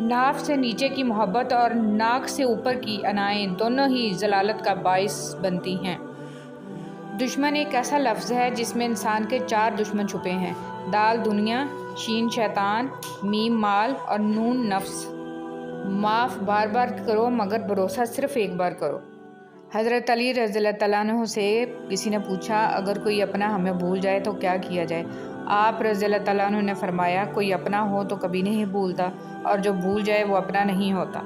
ناف سے نیچے کی محبت اور ناک سے اوپر کی انائیں دونوں ہی ضلالت کا باعث بنتی ہیں۔ دشمن ایک ایسا لفظ ہے جس میں انسان کے 4 دشمن چھپے ہیں: دال دنیا، شین شیطان، میم مال اور نون نفس۔ معاف بار بار کرو مگر بھروسہ صرف ایک بار کرو۔ حضرت علی رضی اللہ تعالیٰ عنہ سے کسی نے پوچھا، اگر کوئی اپنا ہمیں بھول جائے تو کیا کیا جائے؟ آپ رضی اللہ تعالیٰ عنہ نے فرمایا، کوئی اپنا ہو تو کبھی نہیں بھولتا، اور جو بھول جائے وہ اپنا نہیں ہوتا۔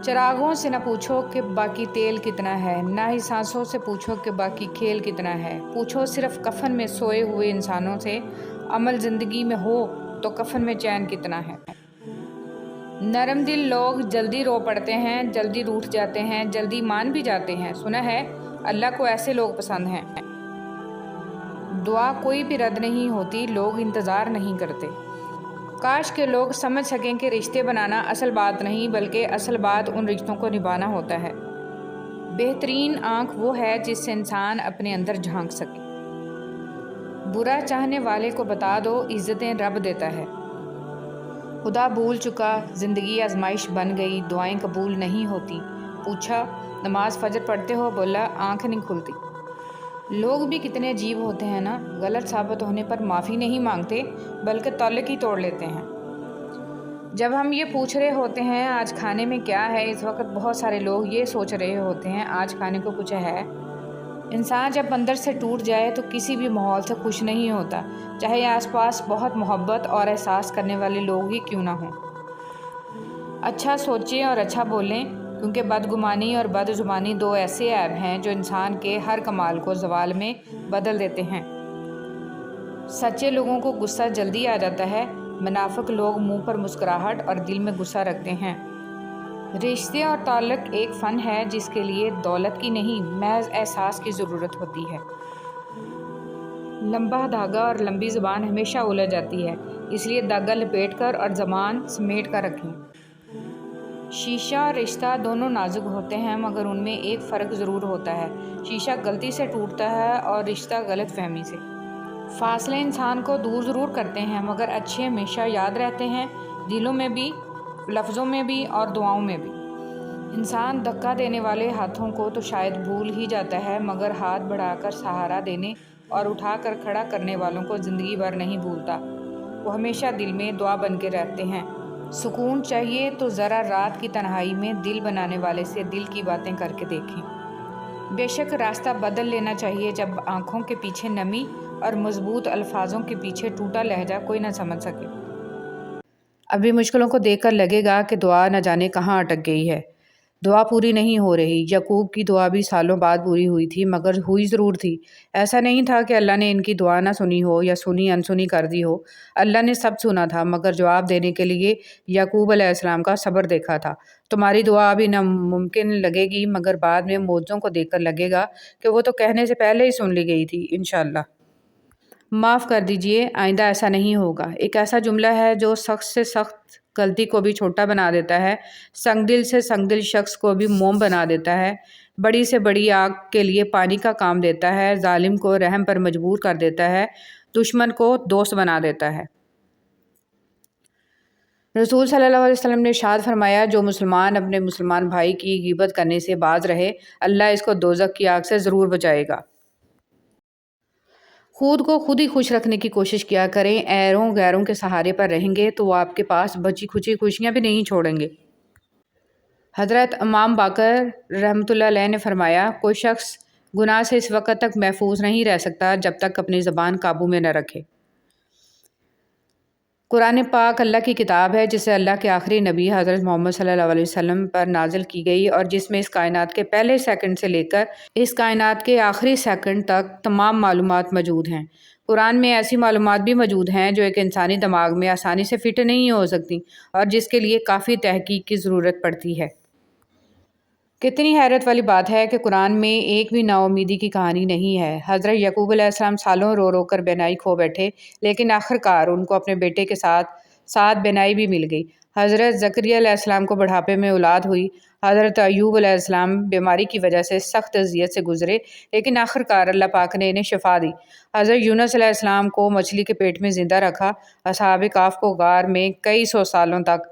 چراغوں سے نہ پوچھو کہ باقی تیل کتنا ہے، نہ ہی سانسوں سے پوچھو کہ باقی کھیل کتنا ہے۔ پوچھو صرف کفن میں سوئے ہوئے انسانوں سے، عمل زندگی میں ہو تو کفن میں چین کتنا ہے۔ نرم دل لوگ جلدی رو پڑتے ہیں، جلدی روٹھ جاتے ہیں، جلدی مان بھی جاتے ہیں۔ سنا ہے اللہ کو ایسے لوگ پسند ہیں۔ دعا کوئی بھی رد نہیں ہوتی، لوگ انتظار نہیں کرتے۔ کاش کہ لوگ سمجھ سکیں کہ رشتے بنانا اصل بات نہیں، بلکہ اصل بات ان رشتوں کو نبھانا ہوتا ہے۔ بہترین آنکھ وہ ہے جس سے انسان اپنے اندر جھانک سکے۔ برا چاہنے والے کو بتا دو، عزتیں رب دیتا ہے۔ خدا بھول چکا، زندگی آزمائش بن گئی، دعائیں قبول نہیں ہوتی۔ پوچھا، نماز فجر پڑھتے ہو؟ بولا، آنکھ نہیں کھلتی۔ لوگ بھی کتنے عجیب ہوتے ہیں نا، غلط ثابت ہونے پر معافی نہیں مانگتے بلکہ تعلق ہی توڑ لیتے ہیں۔ جب ہم یہ پوچھ رہے ہوتے ہیں آج کھانے میں کیا ہے، اس وقت بہت سارے لوگ یہ سوچ رہے ہوتے ہیں آج کھانے کو کچھ ہے۔ انسان جب اندر سے ٹوٹ جائے تو کسی بھی ماحول سے خوش نہیں ہوتا، چاہے آس پاس بہت محبت اور احساس کرنے والے لوگ ہی کیوں نہ ہوں۔ اچھا سوچیں اور اچھا بولیں، کیونکہ بدگمانی اور بد زبانی 2 ایسے عیب ہیں جو انسان کے ہر کمال کو زوال میں بدل دیتے ہیں۔ سچے لوگوں کو غصہ جلدی آ جاتا ہے، منافق لوگ منہ پر مسکراہٹ اور دل میں غصہ رکھتے ہیں۔ رشتے اور تعلق ایک فن ہے جس کے لیے دولت کی نہیں، محض احساس کی ضرورت ہوتی ہے۔ لمبا دھاگا اور لمبی زبان ہمیشہ الجھ جاتی ہے، اس لیے دھاگا لپیٹ کر اور زبان سمیٹ کر رکھیں۔ شیشہ اور رشتہ دونوں نازک ہوتے ہیں، مگر ان میں ایک فرق ضرور ہوتا ہے، شیشہ غلطی سے ٹوٹتا ہے اور رشتہ غلط فہمی سے۔ فاصلے انسان کو دور ضرور کرتے ہیں مگر اچھے ہمیشہ یاد رہتے ہیں، دلوں میں بھی، لفظوں میں بھی اور دعاؤں میں بھی۔ انسان دھکا دینے والے ہاتھوں کو تو شاید بھول ہی جاتا ہے مگر ہاتھ بڑھا کر سہارا دینے اور اٹھا کر کھڑا کرنے والوں کو زندگی بھر نہیں بھولتا، وہ ہمیشہ دل میں دعا بن کے رہتے ہیں۔ سکون چاہیے تو ذرا رات کی تنہائی میں دل بنانے والے سے دل کی باتیں کر کے دیکھیں۔ بے شک راستہ بدل لینا چاہیے جب آنکھوں کے پیچھے نمی اور مضبوط الفاظوں کے پیچھے ٹوٹا لہجہ کوئی نہ سمجھ سکے۔ ابھی مشکلوں کو دیکھ کر لگے گا کہ دعا نہ جانے کہاں اٹک گئی ہے، دعا پوری نہیں ہو رہی۔ یعقوب کی دعا بھی سالوں بعد پوری ہوئی تھی مگر ہوئی ضرور تھی۔ ایسا نہیں تھا کہ اللہ نے ان کی دعا نہ سنی ہو یا سنی انسنی کر دی ہو، اللہ نے سب سنا تھا مگر جواب دینے کے لیے یعقوب علیہ السلام کا صبر دیکھا تھا۔ تمہاری دعا ابھی ناممکن لگے گی مگر بعد میں معجزوں کو دیکھ کر لگے گا کہ وہ تو کہنے سے پہلے ہی سن لی گئی تھی، انشاءاللہ۔ معاف کر دیجئے، آئندہ ایسا نہیں ہوگا۔ ایک ایسا جملہ ہے جو سخت سے سخت غلطی کو بھی چھوٹا بنا دیتا ہے، سنگ دل سے سنگ دل شخص کو بھی موم بنا دیتا ہے، بڑی سے بڑی آگ کے لیے پانی کا کام دیتا ہے، ظالم کو رحم پر مجبور کر دیتا ہے، دشمن کو دوست بنا دیتا ہے۔ رسول صلی اللہ علیہ وسلم نے ارشاد فرمایا، جو مسلمان اپنے مسلمان بھائی کی غیبت کرنے سے باز رہے، اللہ اس کو دوزخ کی آگ سے ضرور بچائے گا۔ خود کو خود ہی خوش رکھنے کی کوشش کیا کریں، غیروں کے سہارے پر رہیں گے تو وہ آپ کے پاس بچی کھچی خوشیاں بھی نہیں چھوڑیں گے۔ حضرت امام باقر رحمۃ اللہ علیہ نے فرمایا، کوئی شخص گناہ سے اس وقت تک محفوظ نہیں رہ سکتا جب تک اپنی زبان قابو میں نہ رکھے۔ قرآن پاک اللہ کی کتاب ہے جسے اللہ کے آخری نبی حضرت محمد صلی اللہ علیہ وسلم پر نازل کی گئی اور جس میں اس کائنات کے پہلے سیکنڈ سے لے کر اس کائنات کے آخری سیکنڈ تک تمام معلومات موجود ہیں۔ قرآن میں ایسی معلومات بھی موجود ہیں جو ایک انسانی دماغ میں آسانی سے فٹ نہیں ہو سکتی اور جس کے لیے کافی تحقیق کی ضرورت پڑتی ہے۔ کتنی حیرت والی بات ہے کہ قرآن میں ایک بھی نا امیدی کی کہانی نہیں ہے۔ حضرت یعقوب علیہ السلام سالوں رو رو کر بینائی کھو بیٹھے لیکن آخرکار ان کو اپنے بیٹے کے ساتھ ساتھ بینائی بھی مل گئی۔ حضرت زکریا علیہ السلام کو بڑھاپے میں اولاد ہوئی۔ حضرت ایوب علیہ السلام بیماری کی وجہ سے سخت اذیت سے گزرے لیکن آخرکار اللہ پاک نے انہیں شفا دی۔ حضرت یونس علیہ السلام کو مچھلی کے پیٹ میں زندہ رکھا۔ اصحاب کہف کو غار میں کئی 100 سالوں تک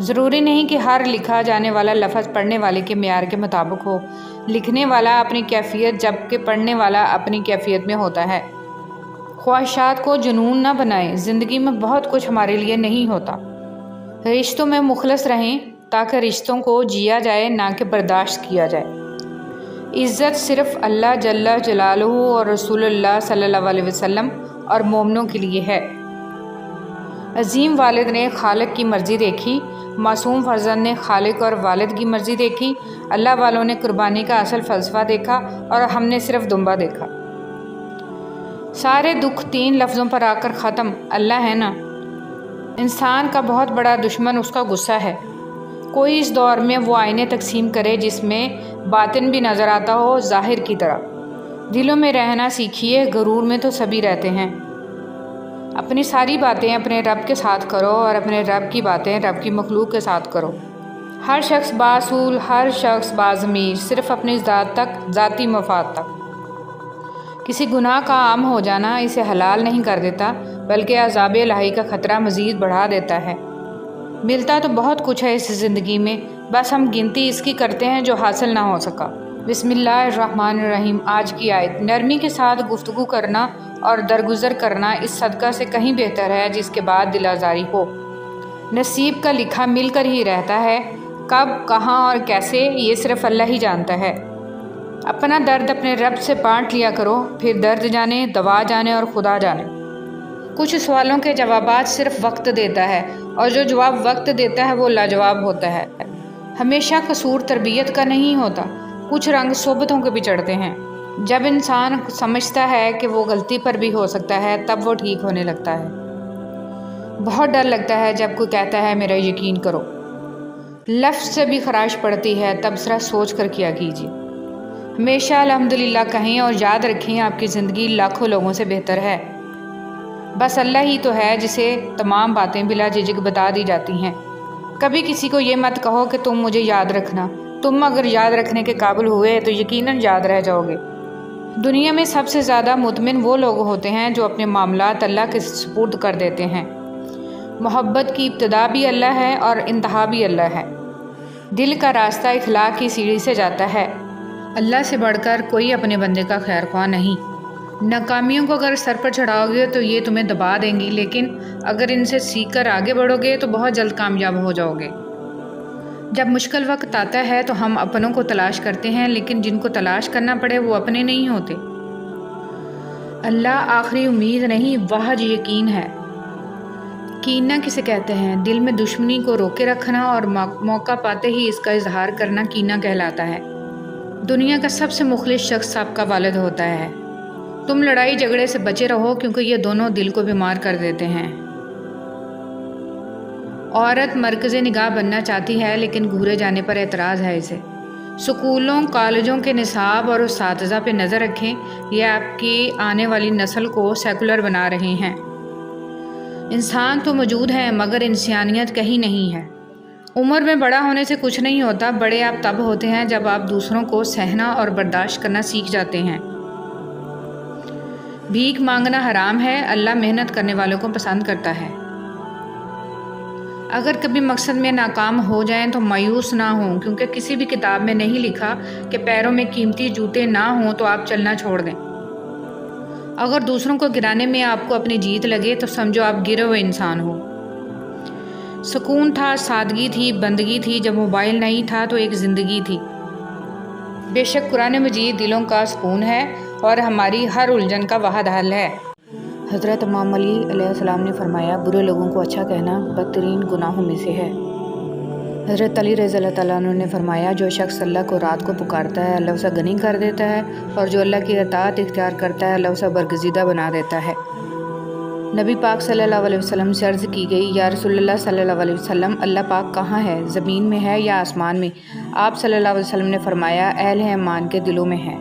ضروری نہیں کہ ہر لکھا جانے والا لفظ پڑھنے والے کے معیار کے مطابق ہو۔ لکھنے والا اپنی کیفیت جبکہ پڑھنے والا اپنی کیفیت میں ہوتا ہے۔ خواہشات کو جنون نہ بنائیں، زندگی میں بہت کچھ ہمارے لیے نہیں ہوتا۔ رشتوں میں مخلص رہیں تاکہ رشتوں کو جیا جائے نہ کہ برداشت کیا جائے۔ عزت صرف اللہ جل جلالہ اور رسول اللہ صلی اللہ علیہ وسلم اور مومنوں کے لیے ہے۔ عظیم والد نے خالق کی مرضی دیکھی، معصوم فرزند نے خالق اور والد کی مرضی دیکھی، اللہ والوں نے قربانی کا اصل فلسفہ دیکھا اور ہم نے صرف دنبا دیکھا۔ سارے دکھ 3 لفظوں پر آ کر ختم، اللہ ہے نا۔ انسان کا بہت بڑا دشمن اس کا غصہ ہے۔ کوئی اس دور میں وہ آئینے تقسیم کرے جس میں باطن بھی نظر آتا ہو ظاہر کی طرح۔ دلوں میں رہنا سیکھیے، غرور میں تو سبھی رہتے ہیں۔ اپنی ساری باتیں اپنے رب کے ساتھ کرو اور اپنے رب کی باتیں رب کی مخلوق کے ساتھ کرو۔ ہر شخص باصول، ہر شخص باضمیر، صرف اپنی ذات تک، ذاتی مفاد تک۔ کسی گناہ کا عام ہو جانا اسے حلال نہیں کر دیتا بلکہ عذاب الہی کا خطرہ مزید بڑھا دیتا ہے۔ ملتا تو بہت کچھ ہے اس زندگی میں، بس ہم گنتی اس کی کرتے ہیں جو حاصل نہ ہو سکا۔ بسم اللہ الرحمن الرحیم۔ آج کی آیت، نرمی کے ساتھ گفتگو کرنا اور درگزر کرنا اس صدقہ سے کہیں بہتر ہے جس کے بعد دل آزاری ہو۔ نصیب کا لکھا مل کر ہی رہتا ہے، کب، کہاں اور کیسے یہ صرف اللہ ہی جانتا ہے۔ اپنا درد اپنے رب سے بانٹ لیا کرو، پھر درد جانے، دوا جانے اور خدا جانے۔ کچھ سوالوں کے جوابات صرف وقت دیتا ہے اور جو جواب وقت دیتا ہے وہ لاجواب ہوتا ہے۔ ہمیشہ قصور تربیت کا نہیں ہوتا، کچھ رنگ صحبتوں کے بھی چڑھتے ہیں۔ جب انسان سمجھتا ہے کہ وہ غلطی پر بھی ہو سکتا ہے تب وہ ٹھیک ہونے لگتا ہے۔ بہت ڈر لگتا ہے جب کوئی کہتا ہے میرا یقین کرو۔ لفظ سے بھی خراش پڑتی ہے، تب ذرا سوچ کر کیا کیجیے۔ ہمیشہ الحمدللہ کہیں اور یاد رکھیں آپ کی زندگی لاکھوں لوگوں سے بہتر ہے۔ بس اللہ ہی تو ہے جسے تمام باتیں بلا جھجک بتا دی جاتی ہیں۔ کبھی کسی کو یہ مت کہو کہ تم مجھے یاد رکھنا، تم اگر یاد رکھنے کے قابل ہوئے تو یقیناً یاد رہ جاؤ گے۔ دنیا میں سب سے زیادہ مطمئن وہ لوگ ہوتے ہیں جو اپنے معاملات اللہ کے سپرد کر دیتے ہیں۔ محبت کی ابتدا بھی اللہ ہے اور انتہا بھی اللہ ہے۔ دل کا راستہ اخلاق کی سیڑھی سے جاتا ہے۔ اللہ سے بڑھ کر کوئی اپنے بندے کا خیر خواہ نہیں۔ ناکامیوں کو اگر سر پر چڑھاؤ گے تو یہ تمہیں دبا دیں گی، لیکن اگر ان سے سیکھ کر آگے بڑھو گے تو بہت جلد کامیاب ہو جاؤ گے۔ جب مشکل وقت آتا ہے تو ہم اپنوں کو تلاش کرتے ہیں، لیکن جن کو تلاش کرنا پڑے وہ اپنے نہیں ہوتے۔ اللہ آخری امید نہیں، واحد یقین ہے۔ کینہ کسے کہتے ہیں؟ دل میں دشمنی کو روکے رکھنا اور موقع پاتے ہی اس کا اظہار کرنا کینہ کہلاتا ہے۔ دنیا کا سب سے مخلص شخص آپ کا والد ہوتا ہے۔ تم لڑائی جھگڑے سے بچے رہو کیونکہ یہ دونوں دل کو بیمار کر دیتے ہیں۔ عورت مرکز نگاہ بننا چاہتی ہے لیکن گھورے جانے پر اعتراض ہے اسے۔ سکولوں، کالجوں کے نصاب اور اساتذہ پہ نظر رکھیں، یہ آپ کی آنے والی نسل کو سیکولر بنا رہے ہیں۔ انسان تو موجود ہے مگر انسانیت کہیں نہیں ہے۔ عمر میں بڑا ہونے سے کچھ نہیں ہوتا، بڑے آپ تب ہوتے ہیں جب آپ دوسروں کو سہنا اور برداشت کرنا سیکھ جاتے ہیں۔ بھیک مانگنا حرام ہے، اللہ محنت کرنے والوں کو پسند کرتا ہے۔ اگر کبھی مقصد میں ناکام ہو جائیں تو مایوس نہ ہوں، کیونکہ کسی بھی کتاب میں نہیں لکھا کہ پیروں میں قیمتی جوتے نہ ہوں تو آپ چلنا چھوڑ دیں۔ اگر دوسروں کو گرانے میں آپ کو اپنی جیت لگے تو سمجھو آپ گرے ہوئے انسان ہو۔ سکون تھا، سادگی تھی، بندگی تھی، جب موبائل نہیں تھا تو ایک زندگی تھی۔ بے شک قرآن مجید دلوں کا سکون ہے اور ہماری ہر الجھن کا واحد حل ہے۔ حضرت امام علی علیہ السلام نے فرمایا، برے لوگوں کو اچھا کہنا بدترین گناہوں میں سے ہے۔ حضرت علی رضی اللہ تعالیٰ عنہ نے فرمایا، جو شخص اللہ کو رات کو پکارتا ہے اللہ اسے غنی کر دیتا ہے، اور جو اللہ کی اطاعت اختیار کرتا ہے اللہ اسے برگزیدہ بنا دیتا ہے۔ نبی پاک صلی اللہ علیہ وسلم سے عرض کی گئی، یا رسول اللہ صلی اللہ علیہ وسلم، اللہ پاک کہاں ہے، زمین میں ہے یا آسمان میں؟ آپ صلی اللہ علیہ وسلم نے فرمایا، اہل ایمان کے دلوں میں ہے۔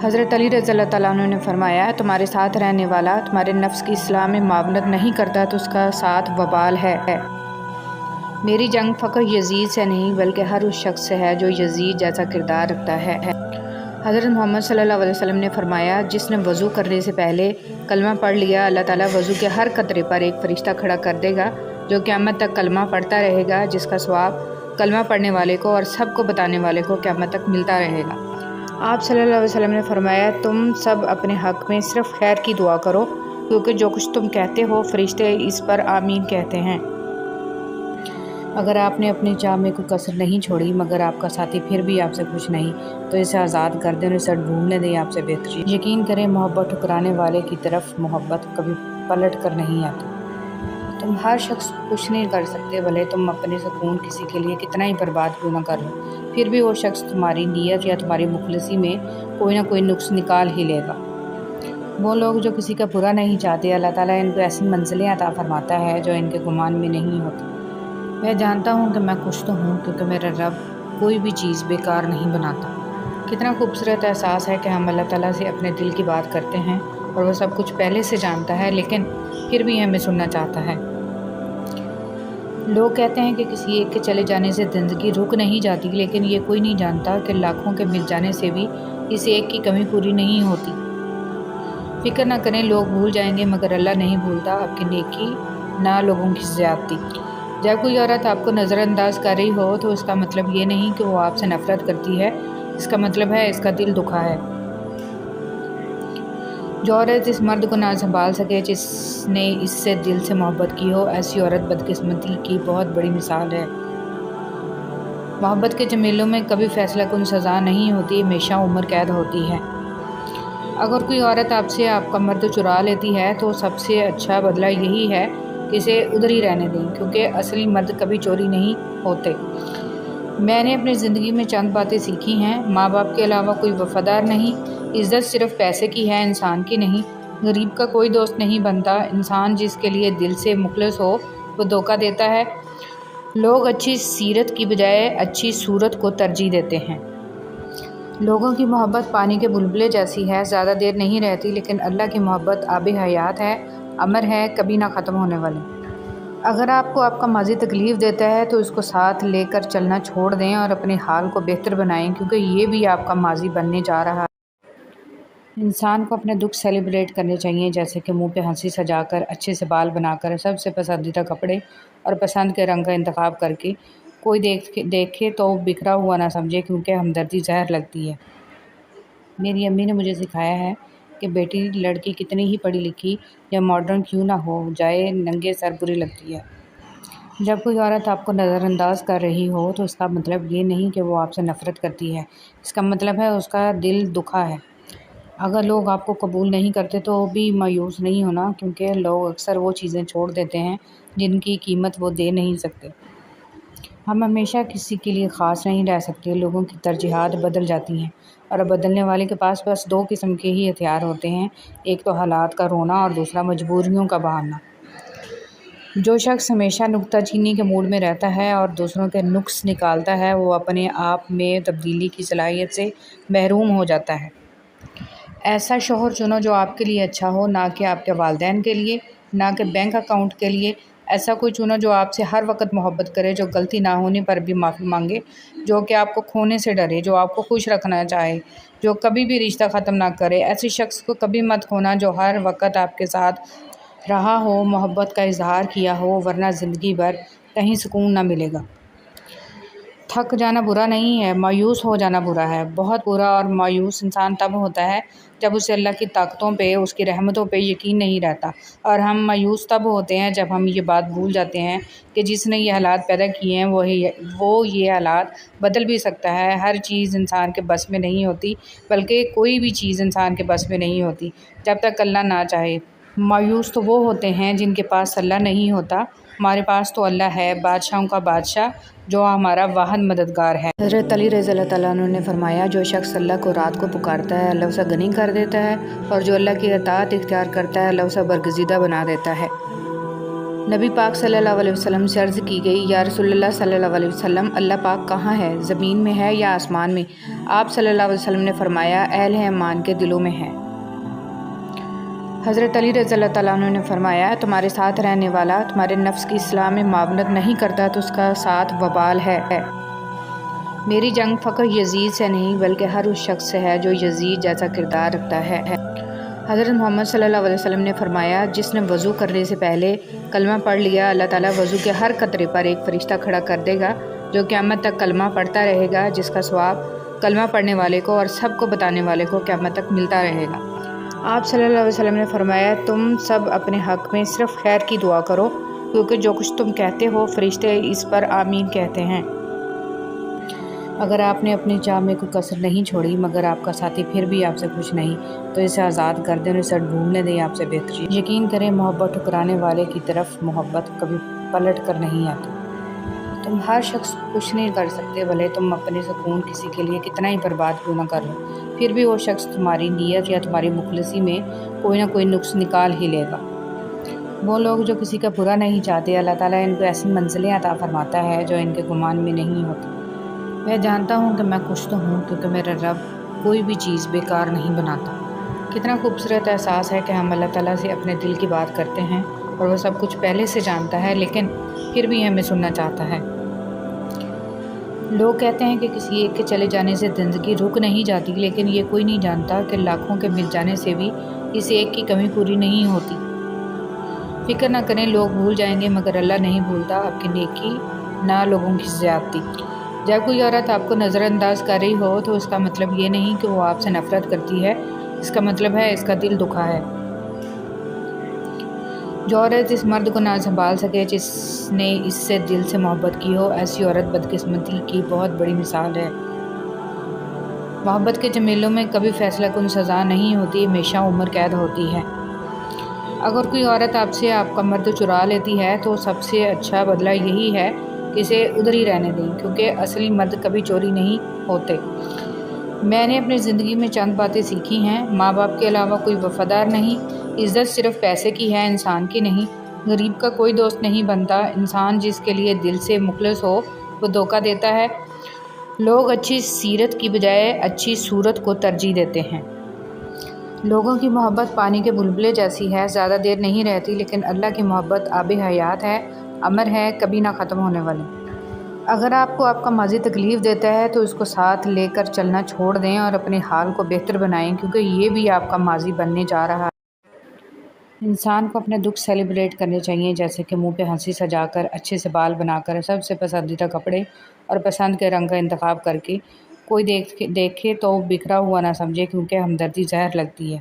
حضرت علی رضی اللہ تعالیٰ عنہ نے فرمایا، تمہارے ساتھ رہنے والا تمہارے نفس کی اصلاح میں معاونت نہیں کرتا تو اس کا ساتھ وبال ہے۔ میری جنگ فقط یزید سے نہیں بلکہ ہر اس شخص سے ہے جو یزید جیسا کردار رکھتا ہے۔ حضرت محمد صلی اللہ علیہ وسلم نے فرمایا، جس نے وضو کرنے سے پہلے کلمہ پڑھ لیا، اللہ تعالیٰ وضو کے ہر قطرے پر ایک فرشتہ کھڑا کر دے گا جو قیامت تک کلمہ پڑھتا رہے گا، جس کا ثواب کلمہ پڑھنے والے کو اور سب کو بتانے والے کو قیامت تک ملتا رہے گا۔ آپ صلی اللہ علیہ وسلم نے فرمایا، تم سب اپنے حق میں صرف خیر کی دعا کرو، کیونکہ جو کچھ تم کہتے ہو فرشتے اس پر آمین کہتے ہیں۔ اگر آپ نے اپنی چاہ میں کوئی کسر نہیں چھوڑی مگر آپ کا ساتھی پھر بھی آپ سے خوش نہیں، تو اسے آزاد کر دیں اور اسے ڈھونڈنے دیں آپ سے بہترین۔ یقین کریں محبت ٹھکرانے والے کی طرف محبت کبھی پلٹ کر نہیں آتی۔ تم ہر شخص کو خوش نہیں کر سکتے، بھلے تم اپنے سکون کسی کے لیے کتنا ہی برباد کیوں نہ کر لو، پھر بھی وہ شخص تمہاری نیت یا تمہاری مخلصی میں کوئی نہ کوئی نقص نکال ہی لے گا۔ وہ لوگ جو کسی کا برا نہیں چاہتے، اللہ تعالیٰ ان کو ایسی منزلیں عطا فرماتا ہے جو ان کے گمان میں نہیں ہوتی۔ میں جانتا ہوں کہ میں خوش تو ہوں، کیونکہ میرا رب کوئی بھی چیز بیکار نہیں بناتا۔ کتنا خوبصورت احساس ہے کہ ہم اللہ تعالیٰ سے اپنے دل کی بات کرتے ہیں اور وہ سب کچھ پہلے سے جانتا ہے، لیکن پھر بھی ہمیں سننا چاہتا ہے۔ لوگ کہتے ہیں کہ کسی ایک کے چلے جانے سے زندگی رک نہیں جاتی، لیکن یہ کوئی نہیں جانتا کہ لاکھوں کے مل جانے سے بھی اس ایک کی کمی پوری نہیں ہوتی۔ فکر نہ کریں، لوگ بھول جائیں گے مگر اللہ نہیں بھولتا آپ کی نیکی نہ لوگوں کی زیادتی۔ جب کوئی عورت آپ کو نظر انداز کر رہی ہو تو اس کا مطلب یہ نہیں کہ وہ آپ سے نفرت کرتی ہے، اس کا مطلب ہے اس کا دل دکھا ہے۔ جو عورت اس مرد کو نہ سنبھال سکے جس نے اس سے دل سے محبت کی ہو، ایسی عورت بدقسمتی کی بہت بڑی مثال ہے۔ محبت کے جمیلوں میں کبھی فیصلہ کن سزا نہیں ہوتی، ہمیشہ عمر قید ہوتی ہے۔ اگر کوئی عورت آپ سے آپ کا مرد چرا لیتی ہے تو سب سے اچھا بدلہ یہی ہے کہ اسے ادھر ہی رہنے دیں، کیونکہ اصلی مرد کبھی چوری نہیں ہوتے۔ میں نے اپنی زندگی میں چند باتیں سیکھی ہیں۔ ماں باپ کے علاوہ کوئی وفادار نہیں، عزت صرف پیسے کی ہے، انسان کی نہیں۔ غریب کا کوئی دوست نہیں بنتا، انسان جس کے لیے دل سے مخلص ہو وہ دھوکہ دیتا ہے۔ لوگ اچھی سیرت کی بجائے اچھی صورت کو ترجیح دیتے ہیں۔ لوگوں کی محبت پانی کے بلبلے جیسی ہے، زیادہ دیر نہیں رہتی، لیکن اللہ کی محبت آب حیات ہے، امر ہے، کبھی نہ ختم ہونے والی۔ اگر آپ کو آپ کا ماضی تکلیف دیتا ہے تو اس کو ساتھ لے کر چلنا چھوڑ دیں اور اپنے حال کو بہتر بنائیں، کیونکہ یہ بھی آپ کا ماضی بننے جا رہا ہے۔ انسان کو اپنے دکھ سیلیبریٹ کرنے چاہیے، جیسے کہ منہ پہ ہنسی سجا کر، اچھے سے بال بنا کر، سب سے پسندیدہ کپڑے اور پسند کے رنگ کا انتخاب کر کے۔ کوئی دیکھے تو بکھرا ہوا نہ سمجھے، کیونکہ ہمدردی زہر لگتی ہے۔ میری امی نے مجھے سکھایا ہے کہ بیٹی، لڑکی کتنی ہی پڑھی لکھی یا ماڈرن کیوں نہ ہو جائے، ننگے سر بری لگتی ہے۔ جب کوئی عورت آپ کو نظر انداز کر رہی ہو تو اس کا مطلب یہ نہیں کہ وہ آپ سے نفرت کرتی ہے، اس کا مطلب ہے اس کا دل دکھا ہے۔ اگر لوگ آپ کو قبول نہیں کرتے تو بھی مایوس نہیں ہونا، کیونکہ لوگ اکثر وہ چیزیں چھوڑ دیتے ہیں جن کی قیمت وہ دے نہیں سکتے۔ ہم ہمیشہ کسی کے لیے خاص نہیں رہ سکتے، لوگوں کی ترجیحات بدل جاتی ہیں، اور بدلنے والے کے پاس بس دو قسم کے ہی ہتھیار ہوتے ہیں، ایک تو حالات کا رونا اور دوسرا مجبوریوں کا بہانا۔ جو شخص ہمیشہ نکتہ چینی کے موڈ میں رہتا ہے اور دوسروں کے نقص نکالتا ہے، وہ اپنے آپ میں تبدیلی کی صلاحیت سے محروم ہو جاتا ہے۔ ایسا شوہر چنو جو آپ کے لیے اچھا ہو، نہ کہ آپ کے والدین کے لیے، نہ کہ بینک اکاؤنٹ کے لیے۔ ایسا کوئی چنو جو آپ سے ہر وقت محبت کرے، جو غلطی نہ ہونے پر بھی معافی مانگے، جو کہ آپ کو کھونے سے ڈرے، جو آپ کو خوش رکھنا چاہے، جو کبھی بھی رشتہ ختم نہ کرے۔ ایسے شخص کو کبھی مت کھونا جو ہر وقت آپ کے ساتھ رہا ہو، محبت کا اظہار کیا ہو، ورنہ زندگی بھر کہیں سکون نہ ملے گا۔ تھک جانا برا نہیں ہے، مایوس ہو جانا برا ہے۔ بہت برا اور مایوس انسان تب ہوتا ہے جب اسے اللہ کی طاقتوں پہ، اس کی رحمتوں پہ یقین نہیں رہتا، اور ہم مایوس تب ہوتے ہیں جب ہم یہ بات بھول جاتے ہیں کہ جس نے یہ حالات پیدا کیے ہیں وہ یہ حالات بدل بھی سکتا ہے۔ ہر چیز انسان کے بس میں نہیں ہوتی، بلکہ کوئی بھی چیز انسان کے بس میں نہیں ہوتی جب تک اللہ نہ چاہے۔ مایوس تو وہ ہوتے ہیں جن کے پاس اللہ نہیں ہوتا۔ ہمارے پاس تو اللہ ہے، بادشاہوں کا بادشاہ، جو ہمارا واحد مددگار ہے۔ حضرت علی رضی اللہ تعالیٰ عنہ نے فرمایا، جو شخص اللہ کو رات کو پکارتا ہے اللہ اسے غنی کر دیتا ہے، اور جو اللہ کی اطاعت اختیار کرتا ہے اللہ اسے برگزیدہ بنا دیتا ہے۔ نبی پاک صلی اللہ علیہ وسلم سے عرض کی گئی، یا رسول اللہ صلی اللہ علیہ وسلم، اللہ پاک کہاں ہے، زمین میں ہے یا آسمان میں؟ آپ صلی اللہ علیہ وسلم نے فرمایا، اہل ایمان کے دلوں میں ہے۔ حضرت علی رضی اللہ تعالیٰ عنہ نے فرمایا، تمہارے ساتھ رہنے والا تمہارے نفس کی اصلاح میں معاونت نہیں کرتا تو اس کا ساتھ وبال ہے۔ میری جنگ فقط یزید سے نہیں بلکہ ہر اس شخص سے ہے جو یزید جیسا کردار رکھتا ہے۔ حضرت محمد صلی اللہ علیہ وسلم نے فرمایا، جس نے وضو کرنے سے پہلے کلمہ پڑھ لیا، اللہ تعالیٰ وضو کے ہر قطرے پر ایک فرشتہ کھڑا کر دے گا جو قیامت تک کلمہ پڑھتا رہے گا، جس کا ثواب کلمہ پڑھنے والے کو اور سب کو بتانے والے کو قیامت تک ملتا رہے گا۔ آپ صلی اللہ علیہ وسلم نے فرمایا، تم سب اپنے حق میں صرف خیر کی دعا کرو، کیونکہ جو کچھ تم کہتے ہو فرشتے اس پر آمین کہتے ہیں۔ اگر آپ نے اپنی چاہ میں کوئی کسر نہیں چھوڑی مگر آپ کا ساتھی پھر بھی آپ سے خوش نہیں تو اسے آزاد کر دیں اور اسے ڈھونڈنے دیں آپ سے بہتر۔ یقین کریں محبت ٹھکرانے والے کی طرف محبت کبھی پلٹ کر نہیں آتی۔ تم ہر شخص کو خوش نہیں کر سکتے، بھلے تم اپنے سکون کسی کے لیے کتنا ہی برباد کیوں نہ کر لو، پھر بھی وہ شخص تمہاری نیت یا تمہاری مخلصی میں کوئی نہ کوئی نقص نکال ہی لے گا۔ وہ لوگ جو کسی کا برا نہیں چاہتے، اللہ تعالیٰ ان کو ایسی منزلیں عطا فرماتا ہے جو ان کے گمان میں نہیں ہوتی۔ میں جانتا ہوں کہ میں خوش تو ہوں کیونکہ میرا رب کوئی بھی چیز بیکار نہیں بناتا۔ کتنا خوبصورت احساس ہے کہ ہم اللہ تعالیٰ سے اپنے دل کی بات کرتے ہیں اور وہ سب کچھ پہلے سے جانتا ہے، لیکن پھر بھی ہمیں سننا چاہتا ہے۔ لوگ کہتے ہیں کہ کسی ایک کے چلے جانے سے زندگی رک نہیں جاتی، لیکن یہ کوئی نہیں جانتا کہ لاکھوں کے مل جانے سے بھی اس ایک کی کمی پوری نہیں ہوتی۔ فکر نہ کریں، لوگ بھول جائیں گے مگر اللہ نہیں بھولتا آپ کی نیکی نہ لوگوں کی زیادتی۔ جب کوئی عورت آپ کو نظر انداز کر رہی ہو تو اس کا مطلب یہ نہیں کہ وہ آپ سے نفرت کرتی ہے، اس کا مطلب ہے اس کا دل دکھا ہے۔ جو عورت اس مرد کو نہ سنبھال سکے جس نے اس سے دل سے محبت کی ہو، ایسی عورت بدقسمتی کی بہت بڑی مثال ہے۔ محبت کے جمیلوں میں کبھی فیصلہ کن سزا نہیں ہوتی، ہمیشہ عمر قید ہوتی ہے۔ اگر کوئی عورت آپ سے آپ کا مرد چرا لیتی ہے تو سب سے اچھا بدلہ یہی ہے کہ اسے ادھر ہی رہنے دیں، کیونکہ اصلی مرد کبھی چوری نہیں ہوتے۔ میں نے اپنی زندگی میں چند باتیں سیکھی ہیں۔ ماں باپ کے علاوہ کوئی وفادار نہیں، عزت صرف پیسے کی ہے، انسان کی نہیں۔ غریب کا کوئی دوست نہیں بنتا، انسان جس کے لیے دل سے مخلص ہو وہ دھوکہ دیتا ہے۔ لوگ اچھی سیرت کی بجائے اچھی صورت کو ترجیح دیتے ہیں۔ لوگوں کی محبت پانی کے بلبلے جیسی ہے، زیادہ دیر نہیں رہتی، لیکن اللہ کی محبت آب حیات ہے، امر ہے، کبھی نہ ختم ہونے والی۔ اگر آپ کو آپ کا ماضی تکلیف دیتا ہے تو اس کو ساتھ لے کر چلنا چھوڑ دیں اور اپنے حال کو بہتر بنائیں، کیونکہ یہ بھی آپ کا ماضی بننے جا رہا ہے۔ انسان کو اپنے دکھ سیلیبریٹ کرنے چاہیے، جیسے کہ منہ پہ ہنسی سجا کر، اچھے سے بال بنا کر، سب سے پسندیدہ کپڑے اور پسند کے رنگ کا انتخاب کر کے۔ کوئی دیکھے تو بکھرا ہوا نہ سمجھے، کیونکہ ہمدردی زہر لگتی ہے۔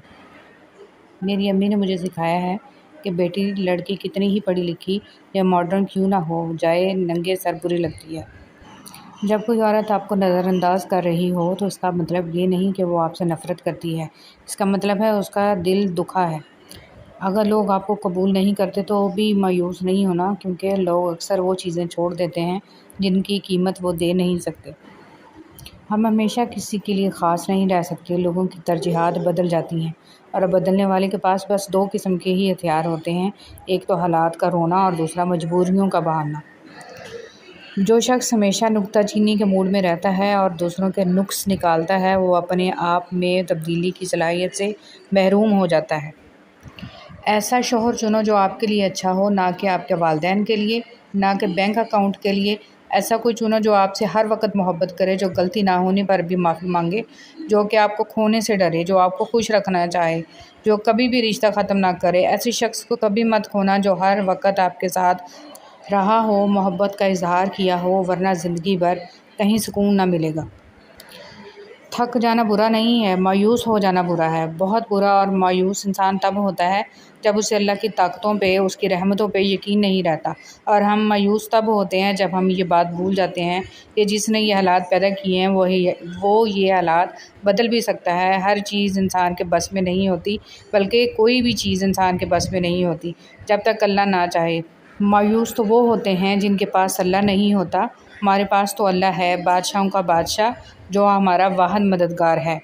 میری امی نے مجھے سکھایا ہے کہ بیٹی لڑکی کتنی ہی پڑھی لکھی یا ماڈرن کیوں نہ ہو جائے، ننگے سر بری لگتی ہے۔ جب کوئی عورت آپ کو نظر انداز کر رہی ہو تو اس کا مطلب یہ نہیں کہ وہ آپ سے نفرت کرتی ہے، اس کا مطلب ہے اس کا دل دکھا ہے۔ اگر لوگ آپ کو قبول نہیں کرتے تو بھی مایوس نہیں ہونا، کیونکہ لوگ اکثر وہ چیزیں چھوڑ دیتے ہیں جن کی قیمت وہ دے نہیں سکتے۔ ہم ہمیشہ کسی کے لیے خاص نہیں رہ سکتے، لوگوں کی ترجیحات بدل جاتی ہیں اور بدلنے والے کے پاس بس دو قسم کے ہی ہتھیار ہوتے ہیں، ایک تو حالات کا رونا اور دوسرا مجبوریوں کا بہانا۔ جو شخص ہمیشہ نکتہ چینی کے موڈ میں رہتا ہے اور دوسروں کے نقص نکالتا ہے، وہ اپنے آپ میں تبدیلی کی صلاحیت سے محروم ہو جاتا ہے۔ ایسا شوہر چنو جو آپ کے لیے اچھا ہو، نہ کہ آپ کے والدین کے لیے، نہ کہ بینک اکاؤنٹ کے لیے۔ ایسا کوئی چنو جو آپ سے ہر وقت محبت کرے، جو غلطی نہ ہونے پر بھی معافی مانگے، جو کہ آپ کو کھونے سے ڈرے، جو آپ کو خوش رکھنا چاہے، جو کبھی بھی رشتہ ختم نہ کرے۔ ایسے شخص کو کبھی مت کھونا جو ہر وقت آپ کے ساتھ رہا ہو، محبت کا اظہار کیا ہو، ورنہ زندگی بھر کہیں سکون نہ ملے گا۔ تھک جانا برا نہیں ہے، مایوس ہو جانا برا ہے، بہت برا۔ اور مایوس انسان تب ہوتا ہے جب اسے اللہ کی طاقتوں پہ، اس کی رحمتوں پہ یقین نہیں رہتا، اور ہم مایوس تب ہوتے ہیں جب ہم یہ بات بھول جاتے ہیں کہ جس نے یہ حالات پیدا کیے ہیں وہ یہ حالات بدل بھی سکتا ہے۔ ہر چیز انسان کے بس میں نہیں ہوتی، بلکہ کوئی بھی چیز انسان کے بس میں نہیں ہوتی جب تک اللہ نہ چاہے۔ مایوس تو وہ ہوتے ہیں جن کے پاس اللہ نہیں ہوتا، ہمارے پاس تو اللہ ہے، بادشاہوں کا بادشاہ، جو ہمارا واحد مددگار ہے۔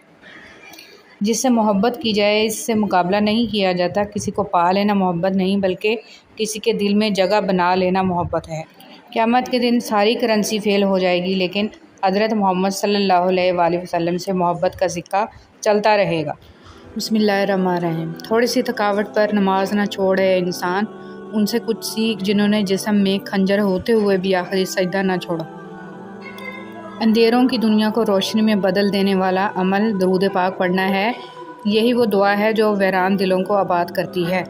جس سے محبت کی جائے، اس سے مقابلہ نہیں کیا جاتا۔ کسی کو پا لینا محبت نہیں، بلکہ کسی کے دل میں جگہ بنا لینا محبت ہے۔ قیامت کے دن ساری کرنسی فیل ہو جائے گی، لیکن حضرت محمد صلی اللہ علیہ وآلہ وسلم سے محبت کا سکہ چلتا رہے گا۔ بسم اللہ الرحمن الرحیم۔ تھوڑی سی تھکاوٹ پر نماز نہ چھوڑے انسان، ان سے کچھ سیکھ جنہوں نے جسم میں خنجر ہوتے ہوئے بھی آخری سجدہ نہ چھوڑا۔ اندھیروں کی دنیا کو روشنی میں بدل دینے والا عمل درود پاک پڑھنا ہے۔ یہی وہ دعا ہے جو ویران دلوں کو آباد کرتی ہے۔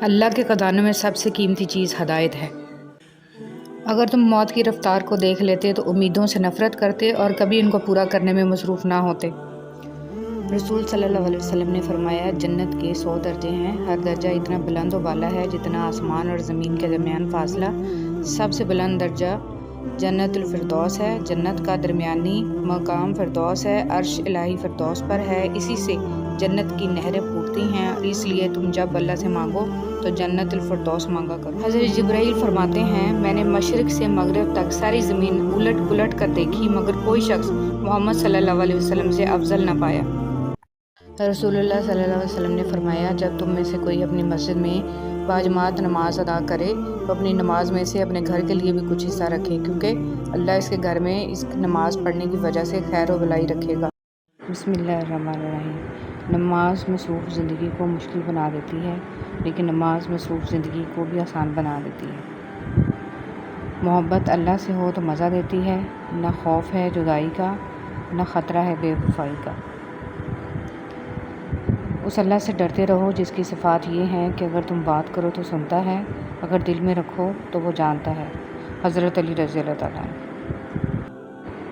اللہ کے خزانوں میں سب سے قیمتی چیز ہدایت ہے۔ اگر تم موت کی رفتار کو دیکھ لیتے تو امیدوں سے نفرت کرتے اور کبھی ان کو پورا کرنے میں مصروف نہ ہوتے۔ رسول صلی اللہ علیہ وسلم نے فرمایا، جنت کے 100 درجے ہیں، ہر درجہ اتنا بلند و بالا ہے جتنا آسمان اور زمین کے درمیان فاصلہ۔ سب سے بلند درجہ جنت الفردوس ہے، جنت کا درمیانی مقام فردوس ہے، عرش الہی فردوس پر ہے، اسی سے جنت کی نہریں پھوٹتی ہیں، اور اس لیے تم جب اللہ سے مانگو تو جنت الفردوس مانگا کرو۔ حضرت جبرائیل فرماتے ہیں، میں نے مشرق سے مغرب تک ساری زمین الٹ پلٹ کر دیکھی مگر کوئی شخص محمد صلی اللہ علیہ وسلم سے افضل نہ پایا۔ رسول اللہ صلی اللہ علیہ وسلم نے فرمایا، جب تم میں سے کوئی اپنی مسجد میں باجماعت نماز ادا کرے تو اپنی نماز میں سے اپنے گھر کے لیے بھی کچھ حصہ رکھے، کیونکہ اللہ اس کے گھر میں اس نماز پڑھنے کی وجہ سے خیر و بھلائی رکھے گا۔ بسم اللہ الرحمن الرحیم۔ نماز مصروف زندگی کو مشکل بنا دیتی ہے، لیکن نماز مصروف زندگی کو بھی آسان بنا دیتی ہے۔ محبت اللہ سے ہو تو مزہ دیتی ہے، نہ خوف ہے جدائی کا، نہ خطرہ ہے بے وفائی کا۔ اس اللہ سے ڈرتے رہو جس کی صفات یہ ہیں کہ اگر تم بات کرو تو سنتا ہے، اگر دل میں رکھو تو وہ جانتا ہے۔ حضرت علی رضی اللہ تعالیٰ عنہ۔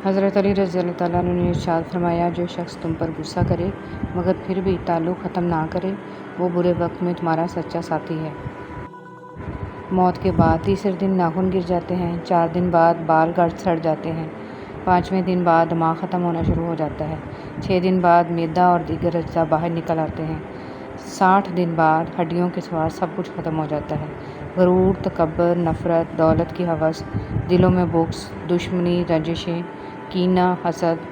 حضرت علی رضی اللہ تعالیٰ عنہ نے ارشاد فرمایا، جو شخص تم پر غصہ کرے مگر پھر بھی تعلق ختم نہ کرے، وہ برے وقت میں تمہارا سچا ساتھی ہے۔ موت کے بعد تیسرے دن ناخن گر جاتے ہیں، 4 دن بعد بال گھٹ سڑ جاتے ہیں، 5ویں دن بعد دماغ ختم ہونا شروع ہو جاتا ہے، 6 دن بعد معدہ اور دیگر اجزاء باہر نکل آتے ہیں، 60 دن بعد ہڈیوں کے سوا سب کچھ ختم ہو جاتا ہے۔ غرور، تکبر، نفرت، دولت کی ہوس، دلوں میں بغض، دشمنی، رنجشیں، کینہ، حسد،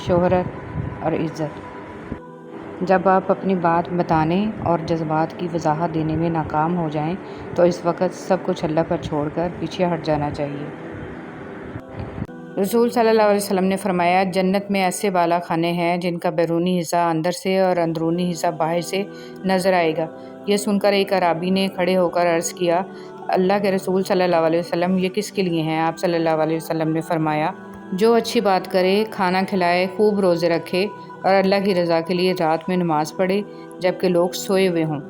شہرت اور عزت۔ جب آپ اپنی بات بتانے اور جذبات کی وضاحت دینے میں ناکام ہو جائیں تو اس وقت سب کچھ اللہ پر چھوڑ کر پیچھے ہٹ جانا چاہیے۔ رسول صلی اللہ علیہ وسلم نے فرمایا، جنت میں ایسے بالا خانے ہیں جن کا بیرونی حصہ اندر سے اور اندرونی حصہ باہر سے نظر آئے گا۔ یہ سن کر ایک اعرابی نے کھڑے ہو کر عرض کیا، اللہ کے رسول صلی اللہ علیہ وسلم، یہ کس کے لیے ہیں؟ آپ صلی اللہ علیہ وسلم نے فرمایا، جو اچھی بات کرے، کھانا کھلائے، خوب روزے رکھے اور اللہ کی رضا کے لیے رات میں نماز پڑھے جبکہ لوگ سوئے ہوئے ہوں۔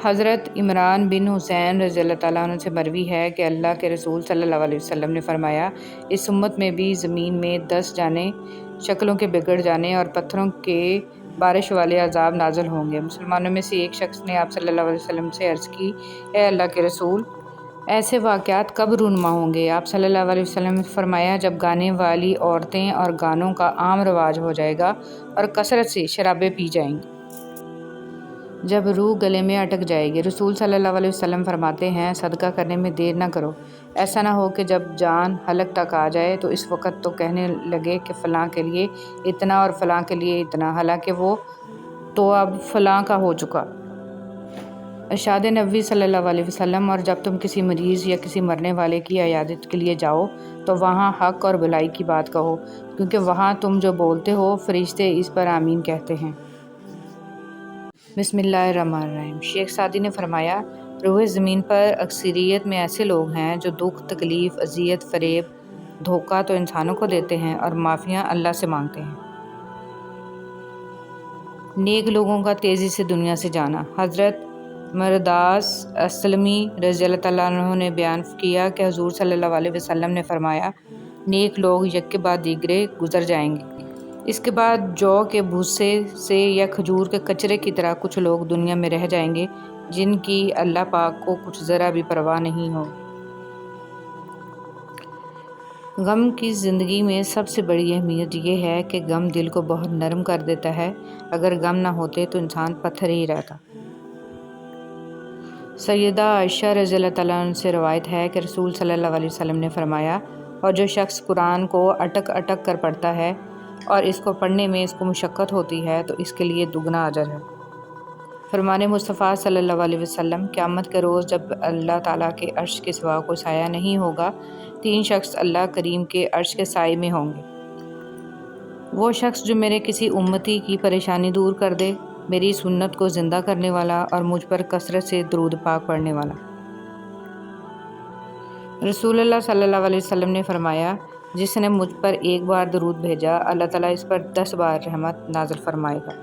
حضرت عمران بن حسین رضی اللہ تعالیٰ عنہ سے مروی ہے کہ اللہ کے رسول صلی اللہ علیہ وسلم نے فرمایا، اس امت میں بھی زمین میں 10 جانے، شکلوں کے بگڑ جانے اور پتھروں کے بارش والے عذاب نازل ہوں گے۔ مسلمانوں میں سے ایک شخص نے آپ صلی اللہ علیہ وسلم سے عرض کی، اے اللہ کے رسول، ایسے واقعات کب رونما ہوں گے؟ آپ صلی اللہ علیہ وسلم نے فرمایا، جب گانے والی عورتیں اور گانوں کا عام رواج ہو جائے گا اور کثرت سے شرابیں پی جائیں گی، جب روح گلے میں اٹک جائے گی۔ رسول صلی اللہ علیہ وسلم فرماتے ہیں، صدقہ کرنے میں دیر نہ کرو، ایسا نہ ہو کہ جب جان حلق تک آ جائے تو اس وقت تو کہنے لگے کہ فلاں کے لیے اتنا اور فلاں کے لیے اتنا، حالانکہ وہ تو اب فلاں کا ہو چکا۔ ارشاد نبوی صلی اللہ علیہ وسلم، اور جب تم کسی مریض یا کسی مرنے والے کی عیادت کے لیے جاؤ تو وہاں حق اور بھلائی کی بات کہو، کیونکہ وہاں تم جو بولتے ہو فرشتے اس پر آمین کہتے ہیں۔ بسم اللہ الرحمن الرحیم۔ شیخ سعدی نے فرمایا، روئے زمین پر اکثریت میں ایسے لوگ ہیں جو دکھ، تکلیف، اذیت، فریب، دھوکہ تو انسانوں کو دیتے ہیں اور معافیاں اللہ سے مانگتے ہیں۔ نیک لوگوں کا تیزی سے دنیا سے جانا۔ حضرت مرداس اسلمی رضی اللہ تعالیٰ عنہ نے بیان کیا کہ حضور صلی اللہ علیہ وسلم نے فرمایا، نیک لوگ یک کے بعد دیگرے گزر جائیں گے، اس کے بعد جو کے بھوسے سے یا کھجور کے کچرے کی طرح کچھ لوگ دنیا میں رہ جائیں گے جن کی اللہ پاک کو کچھ ذرا بھی پرواہ نہیں ہو۔ غم کی زندگی میں سب سے بڑی اہمیت یہ ہے کہ غم دل کو بہت نرم کر دیتا ہے، اگر غم نہ ہوتے تو انسان پتھر ہی رہتا۔ سیدہ عائشہ رضی اللہ تعالیٰ عنہ سے روایت ہے کہ رسول صلی اللہ علیہ وسلم نے فرمایا، اور جو شخص قرآن کو اٹک اٹک کر پڑھتا ہے اور اس کو پڑھنے میں اس کو مشقت ہوتی ہے تو اس کے لیے دگنا اجر ہے۔ فرمان مصطفیٰ صلی اللہ علیہ وسلم، قیامت کے روز جب اللہ تعالیٰ کے عرش کے سوا کوئی سایہ نہیں ہوگا، 3 شخص اللہ کریم کے عرش کے سائے میں ہوں گے۔ وہ شخص جو میرے کسی امتی کی پریشانی دور کر دے، میری سنت کو زندہ کرنے والا اور مجھ پر کثرت سے درود پاک پڑھنے والا۔ رسول اللہ صلی اللہ علیہ وسلم نے فرمایا، جس نے مجھ پر ایک بار درود بھیجا اللہ تعالیٰ اس پر 10 بار رحمت نازل فرمائے گا۔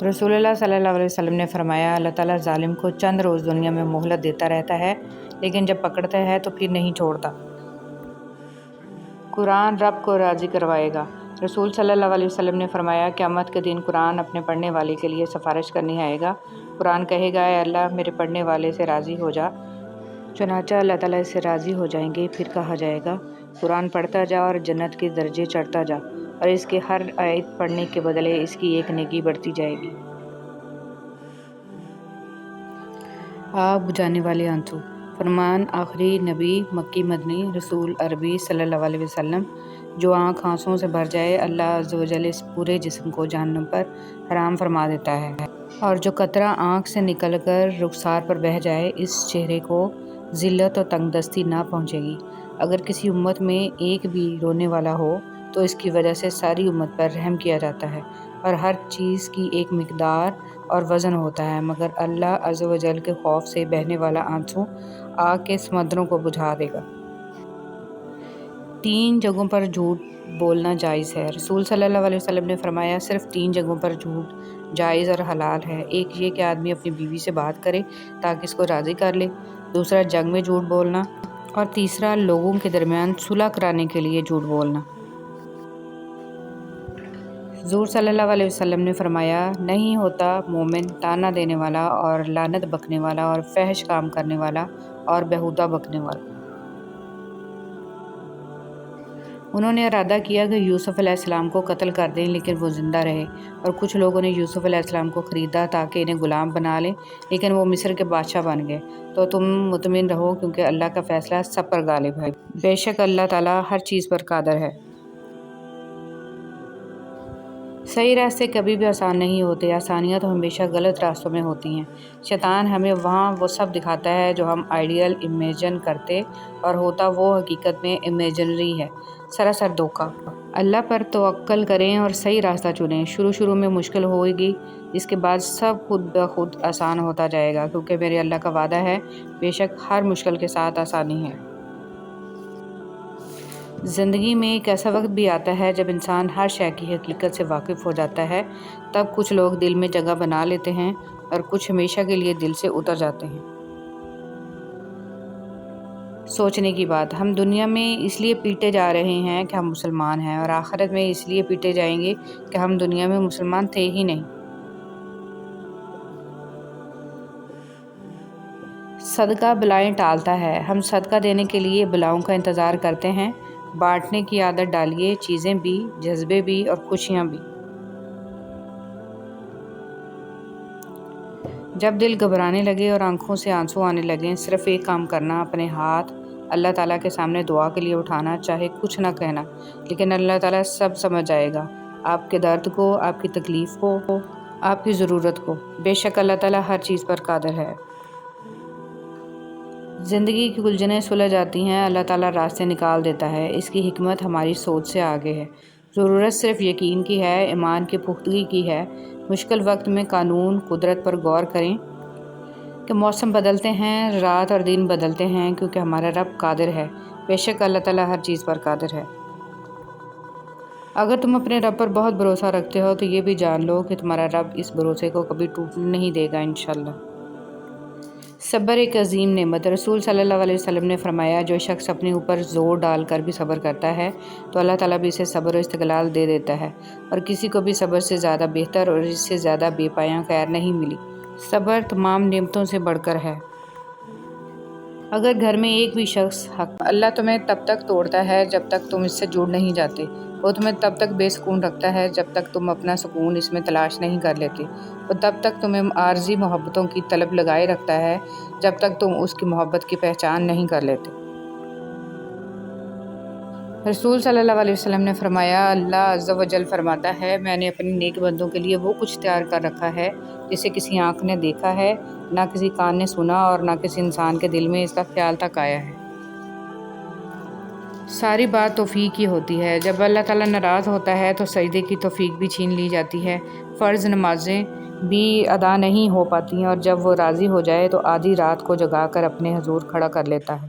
رسول اللہ صلی اللہ علیہ وسلم نے فرمایا اللہ تعالیٰ ظالم کو چند روز دنیا میں مہلت دیتا رہتا ہے لیکن جب پکڑتا ہے تو پھر نہیں چھوڑتا۔ قرآن رب کو راضی کروائے گا۔ رسول صلی اللہ علیہ وسلم نے فرمایا قیامت کے دن قرآن اپنے پڑھنے والے کے لیے سفارش کرنے آئے گا۔ قرآن کہے گا اے اللہ میرے پڑھنے والے سے راضی ہو جا، چنانچہ اللہ تعالیٰ اس سے راضی ہو جائیں گے۔ پھر کہا جائے گا قرآن پڑھتا جا اور جنت کے درجے چڑھتا جا، اور اس کے ہر آیت پڑھنے کے بدلے اس کی ایک نیکی بڑھتی جائے گی۔ آگ بجھانے والے آنسو۔ فرمان آخری نبی مکی مدنی رسول عربی صلی اللہ علیہ وسلم۔ جو آنکھ آنسوؤں سے بھر جائے اللہ عز و جل اس پورے جسم کو جہنم پر حرام فرما دیتا ہے، اور جو قطرہ آنکھ سے نکل کر رخسار پر بہہ جائے اس چہرے کو ذلت اور تنگ دستی نہ پہنچے گی۔ اگر کسی امت میں ایک بھی رونے والا ہو تو اس کی وجہ سے ساری امت پر رحم کیا جاتا ہے، اور ہر چیز کی ایک مقدار اور وزن ہوتا ہے، مگر اللہ عز و جل کے خوف سے بہنے والا آنسو آگ کے سمندروں کو بجھا دے گا۔ 3 جگہوں پر جھوٹ بولنا جائز ہے۔ رسول صلی اللہ علیہ وسلم نے فرمایا صرف 3 جگہوں پر جھوٹ جائز اور حلال ہے۔ ایک یہ کہ آدمی اپنی بیوی سے بات کرے تاکہ اس کو راضی کر لے، دوسرا جنگ میں جھوٹ بولنا، اور تیسرا لوگوں کے درمیان صلح کرانے کے لیے جھوٹ بولنا۔ حضور صلی اللہ علیہ وسلم نے فرمایا نہیں ہوتا مومن طعنہ دینے والا اور لعنت بکنے والا اور فحش کام کرنے والا اور بیہودہ بکنے والا۔ انہوں نے ارادہ کیا کہ یوسف علیہ السلام کو قتل کر دیں لیکن وہ زندہ رہے، اور کچھ لوگوں نے یوسف علیہ السلام کو خریدا تاکہ انہیں غلام بنا لیں لیکن وہ مصر کے بادشاہ بن گئے۔ تو تم مطمئن رہو کیونکہ اللہ کا فیصلہ سب پر غالب ہے، بے شک اللہ تعالیٰ ہر چیز پر قادر ہے۔ صحیح راستے کبھی بھی آسان نہیں ہوتے، آسانیاں تو ہمیشہ غلط راستوں میں ہوتی ہیں۔ شیطان ہمیں وہاں وہ سب دکھاتا ہے جو ہم آئیڈیل امیجن کرتے، اور ہوتا وہ حقیقت میں امیجنری ہے، سراسر دھوکہ۔ اللہ پر توکل کریں اور صحیح راستہ چنیں۔ شروع میں مشکل ہوئے گی، اس کے بعد سب خود بخود آسان ہوتا جائے گا، کیونکہ میرے اللہ کا وعدہ ہے بے شک ہر مشکل کے ساتھ آسانی ہے۔ زندگی میں ایک ایسا وقت بھی آتا ہے جب انسان ہر شے کی حقیقت سے واقف ہو جاتا ہے، تب کچھ لوگ دل میں جگہ بنا لیتے ہیں اور کچھ ہمیشہ کے لیے دل سے اتر جاتے ہیں۔ سوچنے کی بات، ہم دنیا میں اس لیے پیٹے جا رہے ہیں کہ ہم مسلمان ہیں، اور آخرت میں اس لیے پیٹے جائیں گے کہ ہم دنیا میں مسلمان تھے ہی نہیں۔ صدقہ بلائیں ٹالتا ہے۔ ہم صدقہ دینے کے لیے بلاؤں کا انتظار کرتے ہیں۔ بانٹنے کی عادت ڈالیے، چیزیں بھی، جذبے بھی اور خوشیاں بھی۔ جب دل گھبرانے لگے اور آنکھوں سے آنسو آنے لگیں، صرف ایک کام کرنا، اپنے ہاتھ اللہ تعالیٰ کے سامنے دعا کے لیے اٹھانا، چاہے کچھ نہ کہنا، لیکن اللہ تعالیٰ سب سمجھ جائے گا، آپ کے درد کو، آپ کی تکلیف کو، آپ کی ضرورت کو۔ بے شک اللہ تعالیٰ ہر چیز پر قادر ہے۔ زندگی کی الجھنیں سلجھ جاتی ہیں، اللہ تعالیٰ راستے نکال دیتا ہے، اس کی حکمت ہماری سوچ سے آگے ہے۔ ضرورت صرف یقین کی ہے، ایمان کی پختگی کی ہے۔ مشکل وقت میں قانون قدرت پر غور کریں کہ موسم بدلتے ہیں، رات اور دن بدلتے ہیں، کیونکہ ہمارا رب قادر ہے، بے شک اللہ تعالیٰ ہر چیز پر قادر ہے۔ اگر تم اپنے رب پر بہت بھروسہ رکھتے ہو تو یہ بھی جان لو کہ تمہارا رب اس بھروسے کو کبھی ٹوٹنے نہیں دے گا انشاءاللہ۔ صبر ایک عظیم نعمت۔ رسول صلی اللہ علیہ وسلم نے فرمایا جو شخص اپنے اوپر زور ڈال کر بھی صبر کرتا ہے تو اللہ تعالیٰ بھی اسے صبر و استقلال دے دیتا ہے، اور کسی کو بھی صبر سے زیادہ بہتر اور اس سے زیادہ بے پایاں خیر نہیں ملی۔ صبر تمام نعمتوں سے بڑھ کر ہے۔ اگر گھر میں ایک بھی شخص اللہ تمہیں تب تک توڑتا ہے جب تک تم اس سے جڑ نہیں جاتے، وہ تمہیں تب تک بے سکون رکھتا ہے جب تک تم اپنا سکون اس میں تلاش نہیں کر لیتے، وہ تب تک تمہیں عارضی محبتوں کی طلب لگائے رکھتا ہے جب تک تم اس کی محبت کی پہچان نہیں کر لیتے۔ رسول صلی اللہ علیہ وسلم نے فرمایا اللہ عز و جل فرماتا ہے میں نے اپنے نیک بندوں کے لیے وہ کچھ تیار کر رکھا ہے جسے کسی آنکھ نے دیکھا ہے، نہ کسی کان نے سنا، اور نہ کسی انسان کے دل میں اس کا خیال تک آیا ہے۔ ساری بات توفیق کی ہوتی ہے۔ جب اللہ تعالیٰ ناراض ہوتا ہے تو سجدے کی توفیق بھی چھین لی جاتی ہے، فرض نمازیں بھی ادا نہیں ہو پاتی ہیں، اور جب وہ راضی ہو جائے تو آدھی رات کو جگا کر اپنے حضور کھڑا کر لیتا ہے۔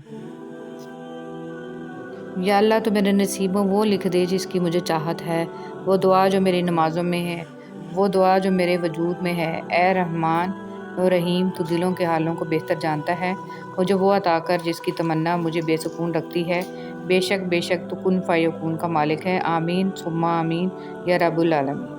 یا اللہ تو میرے نصیبوں وہ لکھ دے جس کی مجھے چاہت ہے، وہ دعا جو میری نمازوں میں ہے، وہ دعا جو میرے وجود میں ہے۔ اے رحمان و رحیم، تو دلوں کے حالوں کو بہتر جانتا ہے، مجھے وہ عطا کر جس کی تمنا مجھے بے سکون رکھتی ہے۔ بے شک تو کن فیکون کا مالک ہے۔ آمین ثم آمین یا رب العالمین۔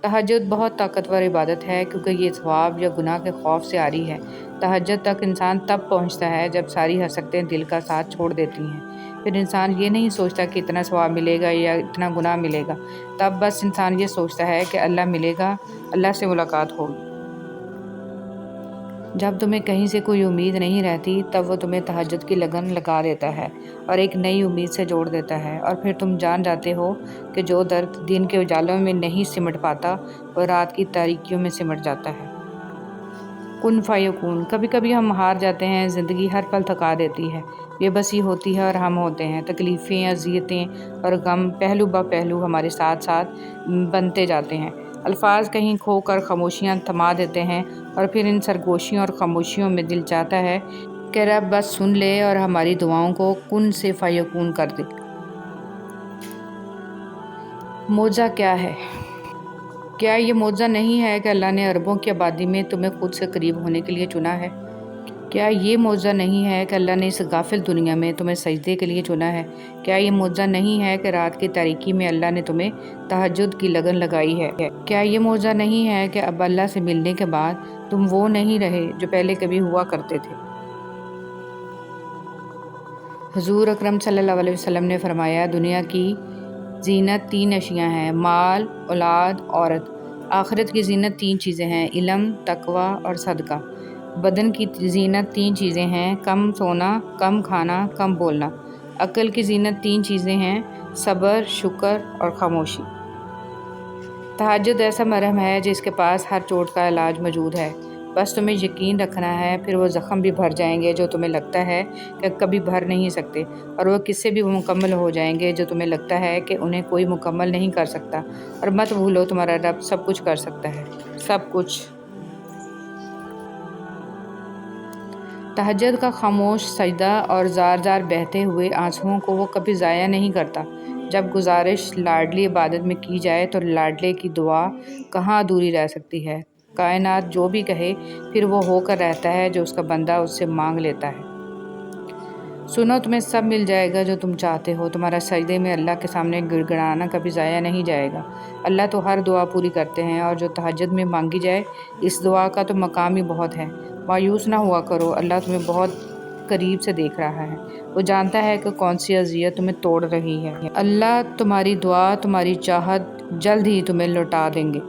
تہجد بہت طاقتور عبادت ہے کیونکہ یہ ثواب یا گناہ کے خوف سے عاری ہے۔ تہجد تک انسان تب پہنچتا ہے جب ساری حسرتیں دل کا ساتھ چھوڑ دیتی ہیں۔ پھر انسان یہ نہیں سوچتا کہ اتنا ثواب ملے گا یا اتنا گناہ ملے گا، تب بس انسان یہ سوچتا ہے کہ اللہ ملے گا، اللہ سے ملاقات ہوگی۔ جب تمہیں کہیں سے کوئی امید نہیں رہتی تب وہ تمہیں تہجد کی لگن لگا دیتا ہے اور ایک نئی امید سے جوڑ دیتا ہے، اور پھر تم جان جاتے ہو کہ جو درد دن کے اجالوں میں نہیں سمٹ پاتا وہ رات کی تاریکیوں میں سمٹ جاتا ہے۔ کن فیکون۔ کبھی کبھی ہم ہار جاتے ہیں، زندگی ہر پل تھکا دیتی ہے، بے بسی ہوتی ہے اور ہم ہوتے ہیں، تکلیفیں، اذیتیں اور غم پہلو بہ پہلو ہمارے ساتھ ساتھ بنتے جاتے ہیں۔ الفاظ کہیں کھو کر خاموشیاں تھما دیتے ہیں، اور پھر ان سرگوشیوں اور خاموشیوں میں دل چاہتا ہے کہ رب بس سن لے اور ہماری دعاؤں کو کن سے فیکون کر دے۔ معجزہ کیا ہے؟ کیا یہ معجزہ نہیں ہے کہ اللہ نے عربوں کی آبادی میں تمہیں خود سے قریب ہونے کے لیے چنا ہے؟ کیا یہ معجزہ نہیں ہے کہ اللہ نے اس غافل دنیا میں تمہیں سجدے کے لیے چنا ہے؟ کیا یہ معجزہ نہیں ہے کہ رات کی تاریکی میں اللہ نے تمہیں تہجد کی لگن لگائی ہے؟ کیا یہ معجزہ نہیں ہے کہ اب اللہ سے ملنے کے بعد تم وہ نہیں رہے جو پہلے کبھی ہوا کرتے تھے؟ حضور اکرم صلی اللہ علیہ وسلم نے فرمایا، دنیا کی زینت 3 اشیاء ہیں: مال، اولاد، عورت۔ آخرت کی زینت 3 چیزیں ہیں: علم، تقوی اور صدقہ۔ بدن کی زینت 3 چیزیں ہیں: کم سونا، کم کھانا، کم بولنا۔ عقل کی زینت 3 چیزیں ہیں: صبر، شکر اور خاموشی۔ تہجد ایسا مرہم ہے جس کے پاس ہر چوٹ کا علاج موجود ہے، بس تمہیں یقین رکھنا ہے، پھر وہ زخم بھی بھر جائیں گے جو تمہیں لگتا ہے کہ کبھی بھر نہیں سکتے، اور وہ قصے بھی مکمل ہو جائیں گے جو تمہیں لگتا ہے کہ انہیں کوئی مکمل نہیں کر سکتا۔ اور مت بھولو، تمہارا رب سب کچھ کر سکتا ہے، سب کچھ۔ تہجد کا خاموش سجدہ اور زار زار بہتے ہوئے آنسوؤں کو وہ کبھی ضائع نہیں کرتا۔ جب گزارش لاڈلی عبادت میں کی جائے تو لاڈلے کی دعا کہاں ادھوری رہ سکتی ہے؟ کائنات جو بھی کہے پھر وہ ہو کر رہتا ہے جو اس کا بندہ اس سے مانگ لیتا ہے۔ سنو، تمہیں سب مل جائے گا جو تم چاہتے ہو۔ تمہارا سجدے میں اللہ کے سامنے گڑ گڑانا کبھی ضائع نہیں جائے گا۔ اللہ تو ہر دعا پوری کرتے ہیں، اور جو تہجد میں مانگی جائے اس دعا کا تو مقام ہی بہت ہے۔ مایوس نہ ہوا کرو، اللہ تمہیں بہت قریب سے دیکھ رہا ہے، وہ جانتا ہے کہ کون سی اذیت تمہیں توڑ رہی ہے۔ اللہ تمہاری دعا، تمہاری چاہت جلد ہی تمہیں لوٹا دیں گے۔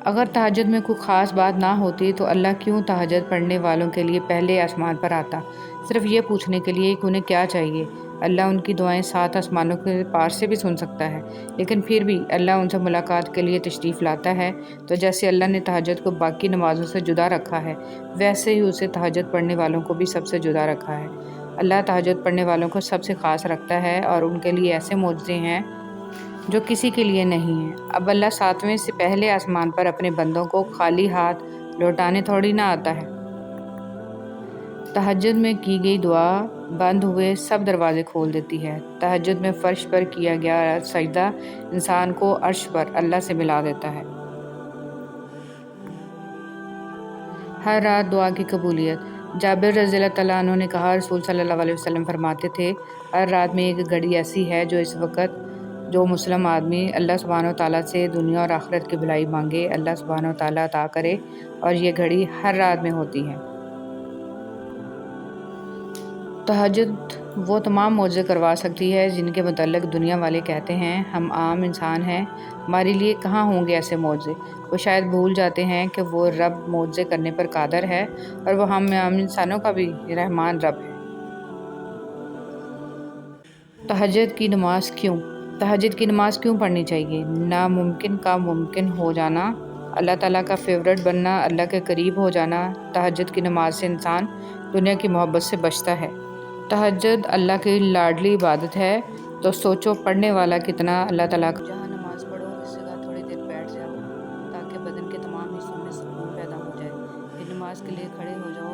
اگر تہجد میں کوئی خاص بات نہ ہوتی تو اللہ کیوں تہجد پڑھنے والوں کے لیے پہلے آسمان پر آتا، صرف یہ پوچھنے کے لیے کہ انہیں کیا چاہیے؟ اللہ ان کی دعائیں 7 آسمانوں کے پار سے بھی سن سکتا ہے، لیکن پھر بھی اللہ ان سے ملاقات کے لیے تشریف لاتا ہے۔ تو جیسے اللہ نے تہجد کو باقی نمازوں سے جدا رکھا ہے، ویسے ہی اسے تہجد پڑھنے والوں کو بھی سب سے جدا رکھا ہے۔ اللہ تہجد پڑھنے والوں کو سب سے خاص رکھتا ہے، اور ان کے لیے ایسے معجزے ہیں جو کسی کے لیے نہیں ہیں۔ اب اللہ 7ویں سے پہلے آسمان پر اپنے بندوں کو خالی ہاتھ لوٹانے تھوڑی نہ آتا ہے۔ تہجد میں کی گئی دعا بند ہوئے سب دروازے کھول دیتی ہے۔ تہجد میں فرش پر کیا گیا سجدہ انسان کو عرش پر اللہ سے ملا دیتا ہے۔ ہر رات دعا کی قبولیت۔ جابر رضی اللہ تعالیٰ عنہ نے کہا، رسول صلی اللہ علیہ وسلم فرماتے تھے، ہر رات میں ایک گھڑی ایسی ہے جو اس وقت جو مسلم آدمی اللہ سبحانہ و تعالیٰ سے دنیا اور آخرت کی بھلائی مانگے، اللہ سبحانہ و تعالیٰ عطا کرے، اور یہ گھڑی ہر رات میں ہوتی ہے۔ تہجد وہ تمام معجزے کروا سکتی ہے جن کے متعلق دنیا والے کہتے ہیں ہم عام انسان ہیں، ہمارے لیے کہاں ہوں گے ایسے معجزے۔ وہ شاید بھول جاتے ہیں کہ وہ رب معجزے کرنے پر قادر ہے، اور وہ ہم عام انسانوں کا بھی رحمان رب ہے۔ تہجد کی نماز کیوں؟ تہجد کی نماز کیوں پڑھنی چاہیے؟ ناممکن کا ممکن ہو جانا، اللہ تعالیٰ کا فیورٹ بننا، اللہ کے قریب ہو جانا۔ تہجد کی نماز سے انسان دنیا کی محبت سے بچتا ہے۔ تہجد اللہ کی لاڈلی عبادت ہے، تو سوچو پڑھنے والا کتنا اللہ تعالیٰ کا۔ جہاں نماز پڑھو اس جگہ تھوڑی دیر بیٹھ جاؤ تاکہ بدن کے تمام حصوں میں سکون پیدا ہو جائے۔ پھر نماز کے لیے کھڑے ہو جاؤ،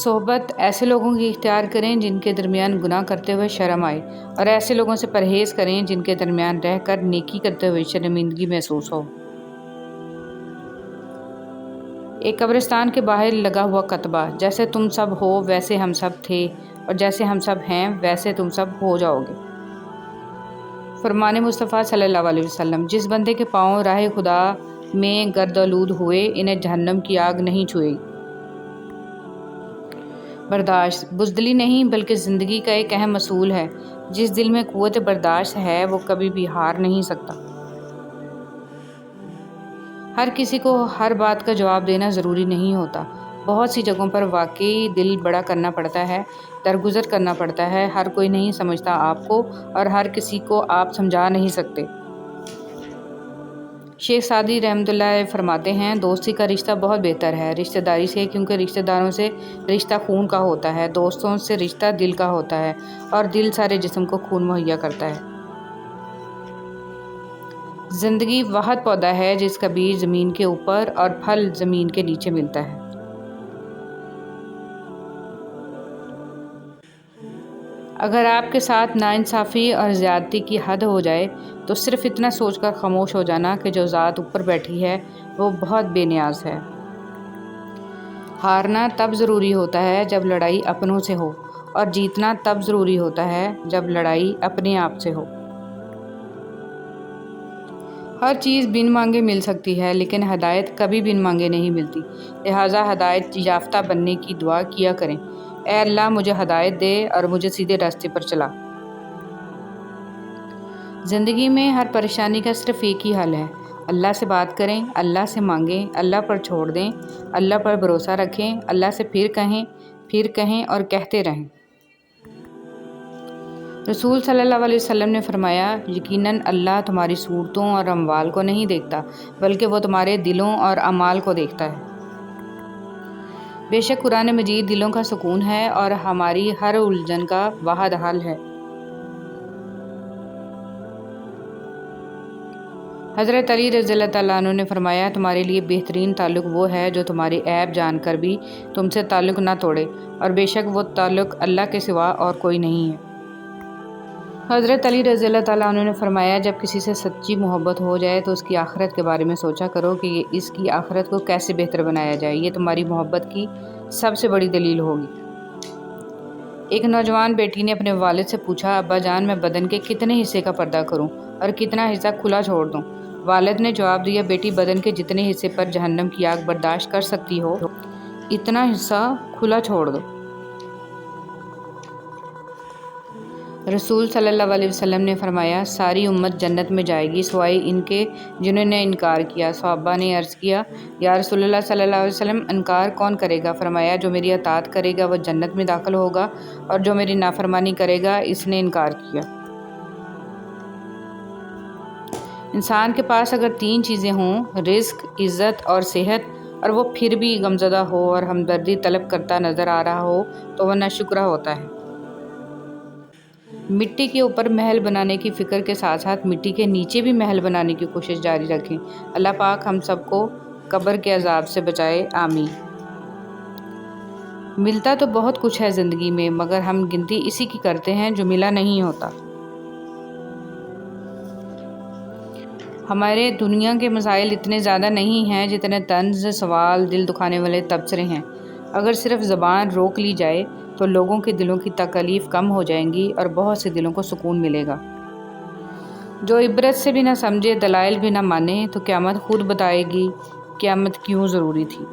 صحبت ایسے لوگوں کی اختیار کریں جن کے درمیان گناہ کرتے ہوئے شرم آئے، اور ایسے لوگوں سے پرہیز کریں جن کے درمیان رہ کر نیکی کرتے ہوئے شرمندگی محسوس ہو۔ ایک قبرستان کے باہر لگا ہوا کتبہ، جیسے تم سب ہو ویسے ہم سب تھے، اور جیسے ہم سب ہیں ویسے تم سب ہو جاؤ گے۔ فرمان مصطفیٰ صلی اللہ علیہ وسلم، جس بندے کے پاؤں راہ خدا میں گردآلود ہوئے انہیں جہنم کی آگ نہیں چھوئے گی۔ برداشت بزدلی نہیں بلکہ زندگی کا ایک اہم اصول ہے۔ جس دل میں قوت برداشت ہے وہ کبھی بھی ہار نہیں سکتا۔ ہر کسی کو ہر بات کا جواب دینا ضروری نہیں ہوتا۔ بہت سی جگہوں پر واقعی دل بڑا کرنا پڑتا ہے، درگزر کرنا پڑتا ہے۔ ہر کوئی نہیں سمجھتا آپ کو، اور ہر کسی کو آپ سمجھا نہیں سکتے۔ شیخ سعدی رحمۃ اللہ علیہ فرماتے ہیں، دوستی کا رشتہ بہت بہتر ہے رشتہ داری سے، کیونکہ رشتہ داروں سے رشتہ خون کا ہوتا ہے، دوستوں سے رشتہ دل کا ہوتا ہے، اور دل سارے جسم کو خون مہیا کرتا ہے۔ زندگی واحد پودا ہے جس کا بیج زمین کے اوپر اور پھل زمین کے نیچے ملتا ہے۔ اگر آپ کے ساتھ ناانصافی اور زیادتی کی حد ہو جائے تو صرف اتنا سوچ کر خاموش ہو جانا کہ جو ذات اوپر بیٹھی ہے وہ بہت بے نیاز ہے۔ ہارنا تب ضروری ہوتا ہے جب لڑائی اپنوں سے ہو، اور جیتنا تب ضروری ہوتا ہے جب لڑائی اپنے آپ سے ہو۔ ہر چیز بن مانگے مل سکتی ہے، لیکن ہدایت کبھی بن مانگے نہیں ملتی، لہٰذا ہدایت یافتہ بننے کی دعا کیا کریں، اے اللہ مجھے ہدایت دے اور مجھے سیدھے راستے پر چلا۔ زندگی میں ہر پریشانی کا صرف ایک ہی حل ہے، اللہ سے بات کریں، اللہ سے مانگیں، اللہ پر چھوڑ دیں، اللہ پر بھروسہ رکھیں، اللہ سے پھر کہیں اور کہتے رہیں۔ رسول صلی اللہ علیہ وسلم نے فرمایا، یقیناً اللہ تمہاری صورتوں اور اموال کو نہیں دیکھتا بلکہ وہ تمہارے دلوں اور اعمال کو دیکھتا ہے۔ بے شک قرآن مجید دلوں کا سکون ہے اور ہماری ہر الجھن کا واحد حل ہے۔ حضرت علی رضی اللہ تعالیٰ عنہ نے فرمایا، تمہارے لیے بہترین تعلق وہ ہے جو تمہاری عیب جان کر بھی تم سے تعلق نہ توڑے، اور بے شک وہ تعلق اللہ کے سوا اور کوئی نہیں ہے۔ حضرت علی رضی اللہ تعالیٰ عنہ نے فرمایا، جب کسی سے سچی محبت ہو جائے تو اس کی آخرت کے بارے میں سوچا کرو کہ اس کی آخرت کو کیسے بہتر بنایا جائے، یہ تمہاری محبت کی سب سے بڑی دلیل ہوگی۔ ایک نوجوان بیٹی نے اپنے والد سے پوچھا، ابا جان میں بدن کے کتنے حصے کا پردہ کروں اور کتنا حصہ کھلا چھوڑ دوں؟ والد نے جواب دیا، بیٹی بدن کے جتنے حصے پر جہنم کی آگ برداشت کر سکتی ہو اتنا حصہ کھلا چھوڑ دو۔ رسول صلی اللہ علیہ وسلم نے فرمایا، ساری امت جنت میں جائے گی سوائے ان کے جنہوں نے انکار کیا۔ صحابہ نے عرض کیا، یا رسول اللہ صلی اللہ علیہ وسلم انکار کون کرے گا؟ فرمایا، جو میری اطاعت کرے گا وہ جنت میں داخل ہوگا، اور جو میری نافرمانی کرے گا اس نے انکار کیا۔ انسان کے پاس اگر 3 چیزیں ہوں، رزق، عزت اور صحت، اور وہ پھر بھی غمزدہ ہو اور ہمدردی طلب کرتا نظر آ رہا ہو تو وہ ناشکرا ہوتا ہے۔ مٹی کے اوپر محل بنانے کی فکر کے ساتھ ساتھ مٹی کے نیچے بھی محل بنانے کی کوشش جاری رکھیں۔ اللہ پاک ہم سب کو قبر کے عذاب سے بچائے، آمین۔ ملتا تو بہت کچھ ہے زندگی میں، مگر ہم گنتی اسی کی کرتے ہیں جو ملا نہیں ہوتا۔ ہمارے دنیا کے مسائل اتنے زیادہ نہیں ہیں جتنے طنز، سوال، دل دکھانے والے تبصرے ہیں۔ اگر صرف زبان روک لی جائے تو لوگوں کے دلوں کی تکالیف کم ہو جائیں گی اور بہت سے دلوں کو سکون ملے گا۔ جو عبرت سے بھی نہ سمجھے، دلائل بھی نہ مانے، تو قیامت خود بتائے گی قیامت کیوں ضروری تھی۔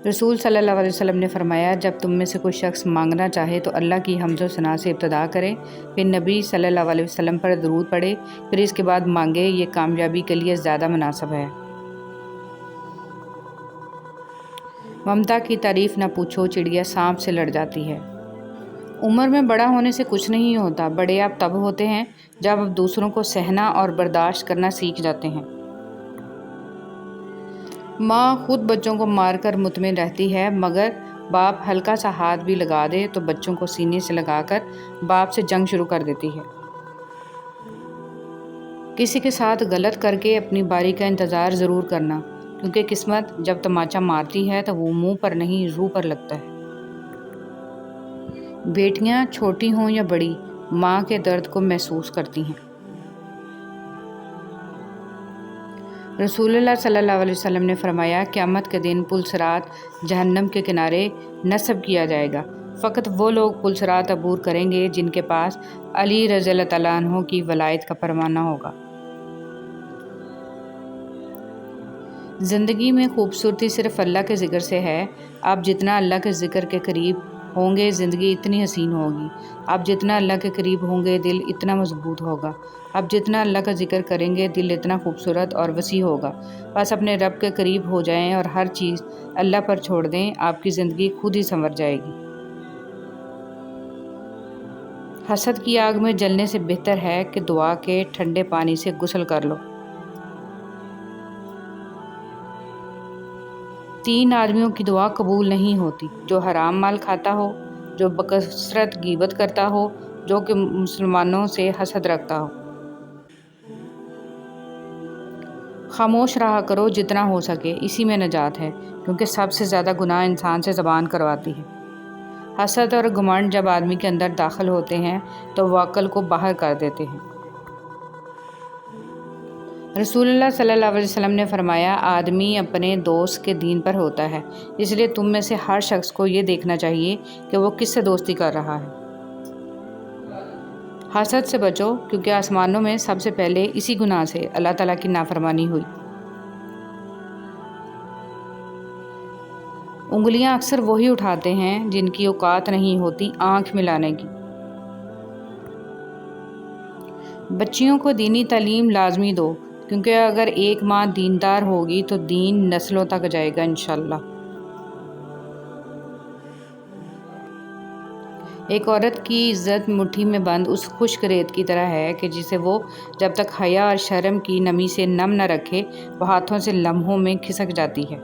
رسول صلی اللہ علیہ وسلم نے فرمایا، جب تم میں سے کوئی شخص مانگنا چاہے تو اللہ کی حمد و ثنا سے ابتدا کرے، پھر نبی صلی اللہ علیہ وسلم پر درود پڑھے، پھر اس کے بعد مانگے، یہ کامیابی کے لیے زیادہ مناسب ہے۔ ممتا کی تعریف نہ پوچھو، چڑیا سانپ سے لڑ جاتی ہے۔ عمر میں بڑا ہونے سے کچھ نہیں ہوتا، بڑے آپ تب ہوتے ہیں جب آپ دوسروں کو سہنا اور برداشت کرنا سیکھ جاتے ہیں۔ ماں خود بچوں کو مار کر مطمئن رہتی ہے، مگر باپ ہلکا سا ہاتھ بھی لگا دے تو بچوں کو سینے سے لگا کر باپ سے جنگ شروع کر دیتی ہے۔ کسی کے ساتھ غلط کر کے اپنی باری کا انتظار ضرور کرنا، کیونکہ قسمت جب تماچا مارتی ہے تو وہ منہ پر نہیں روح پر لگتا ہے۔ بیٹیاں چھوٹی ہوں یا بڑی ماں کے درد کو محسوس کرتی ہیں۔ رسول اللہ صلی اللہ علیہ وسلم نے فرمایا، قیامت کے دن پل صراط جہنم کے کنارے نصب کیا جائے گا۔ فقط وہ لوگ پل صراط عبور کریں گے جن کے پاس علی رضی اللہ تعالیٰ عنہ کی ولایت کا پروانہ ہوگا۔ زندگی میں خوبصورتی صرف اللہ کے ذکر سے ہے۔ آپ جتنا اللہ کے ذکر کے قریب ہوں گے زندگی اتنی حسین ہوگی۔ آپ جتنا اللہ کے قریب ہوں گے دل اتنا مضبوط ہوگا۔ آپ جتنا اللہ کا ذکر کریں گے دل اتنا خوبصورت اور وسیع ہوگا۔ بس اپنے رب کے قریب ہو جائیں اور ہر چیز اللہ پر چھوڑ دیں، آپ کی زندگی خود ہی سنور جائے گی۔ حسد کی آگ میں جلنے سے بہتر ہے کہ دعا کے ٹھنڈے پانی سے غسل کر لو۔ 3 آدمیوں کی دعا قبول نہیں ہوتی: جو حرام مال کھاتا ہو، جو بکثرت غیبت کرتا ہو، جو کہ مسلمانوں سے حسد رکھتا ہو۔ خاموش رہا کرو جتنا ہو سکے، اسی میں نجات ہے، کیونکہ سب سے زیادہ گناہ انسان سے زبان کرواتی ہے۔ حسد اور گھمنڈ جب آدمی کے اندر داخل ہوتے ہیں تو وہ عقل کو باہر کر دیتے ہیں۔ رسول اللہ صلی اللہ علیہ وسلم نے فرمایا، آدمی اپنے دوست کے دین پر ہوتا ہے، اس لیے تم میں سے ہر شخص کو یہ دیکھنا چاہیے کہ وہ کس سے دوستی کر رہا ہے۔ حسد سے بچو، کیونکہ آسمانوں میں سب سے پہلے اسی گناہ سے اللہ تعالیٰ کی نافرمانی ہوئی۔ انگلیاں اکثر وہی اٹھاتے ہیں جن کی اوقات نہیں ہوتی آنکھ ملانے کی۔ بچیوں کو دینی تعلیم لازمی دو، کیونکہ اگر ایک ماں دیندار ہوگی تو دین نسلوں تک جائے گا انشاءاللہ۔ ایک عورت کی عزت مٹھی میں بند اس خشک ریت کی طرح ہے کہ جسے وہ جب تک حیا اور شرم کی نمی سے نم نہ رکھے وہ ہاتھوں سے لمحوں میں کھسک جاتی ہے۔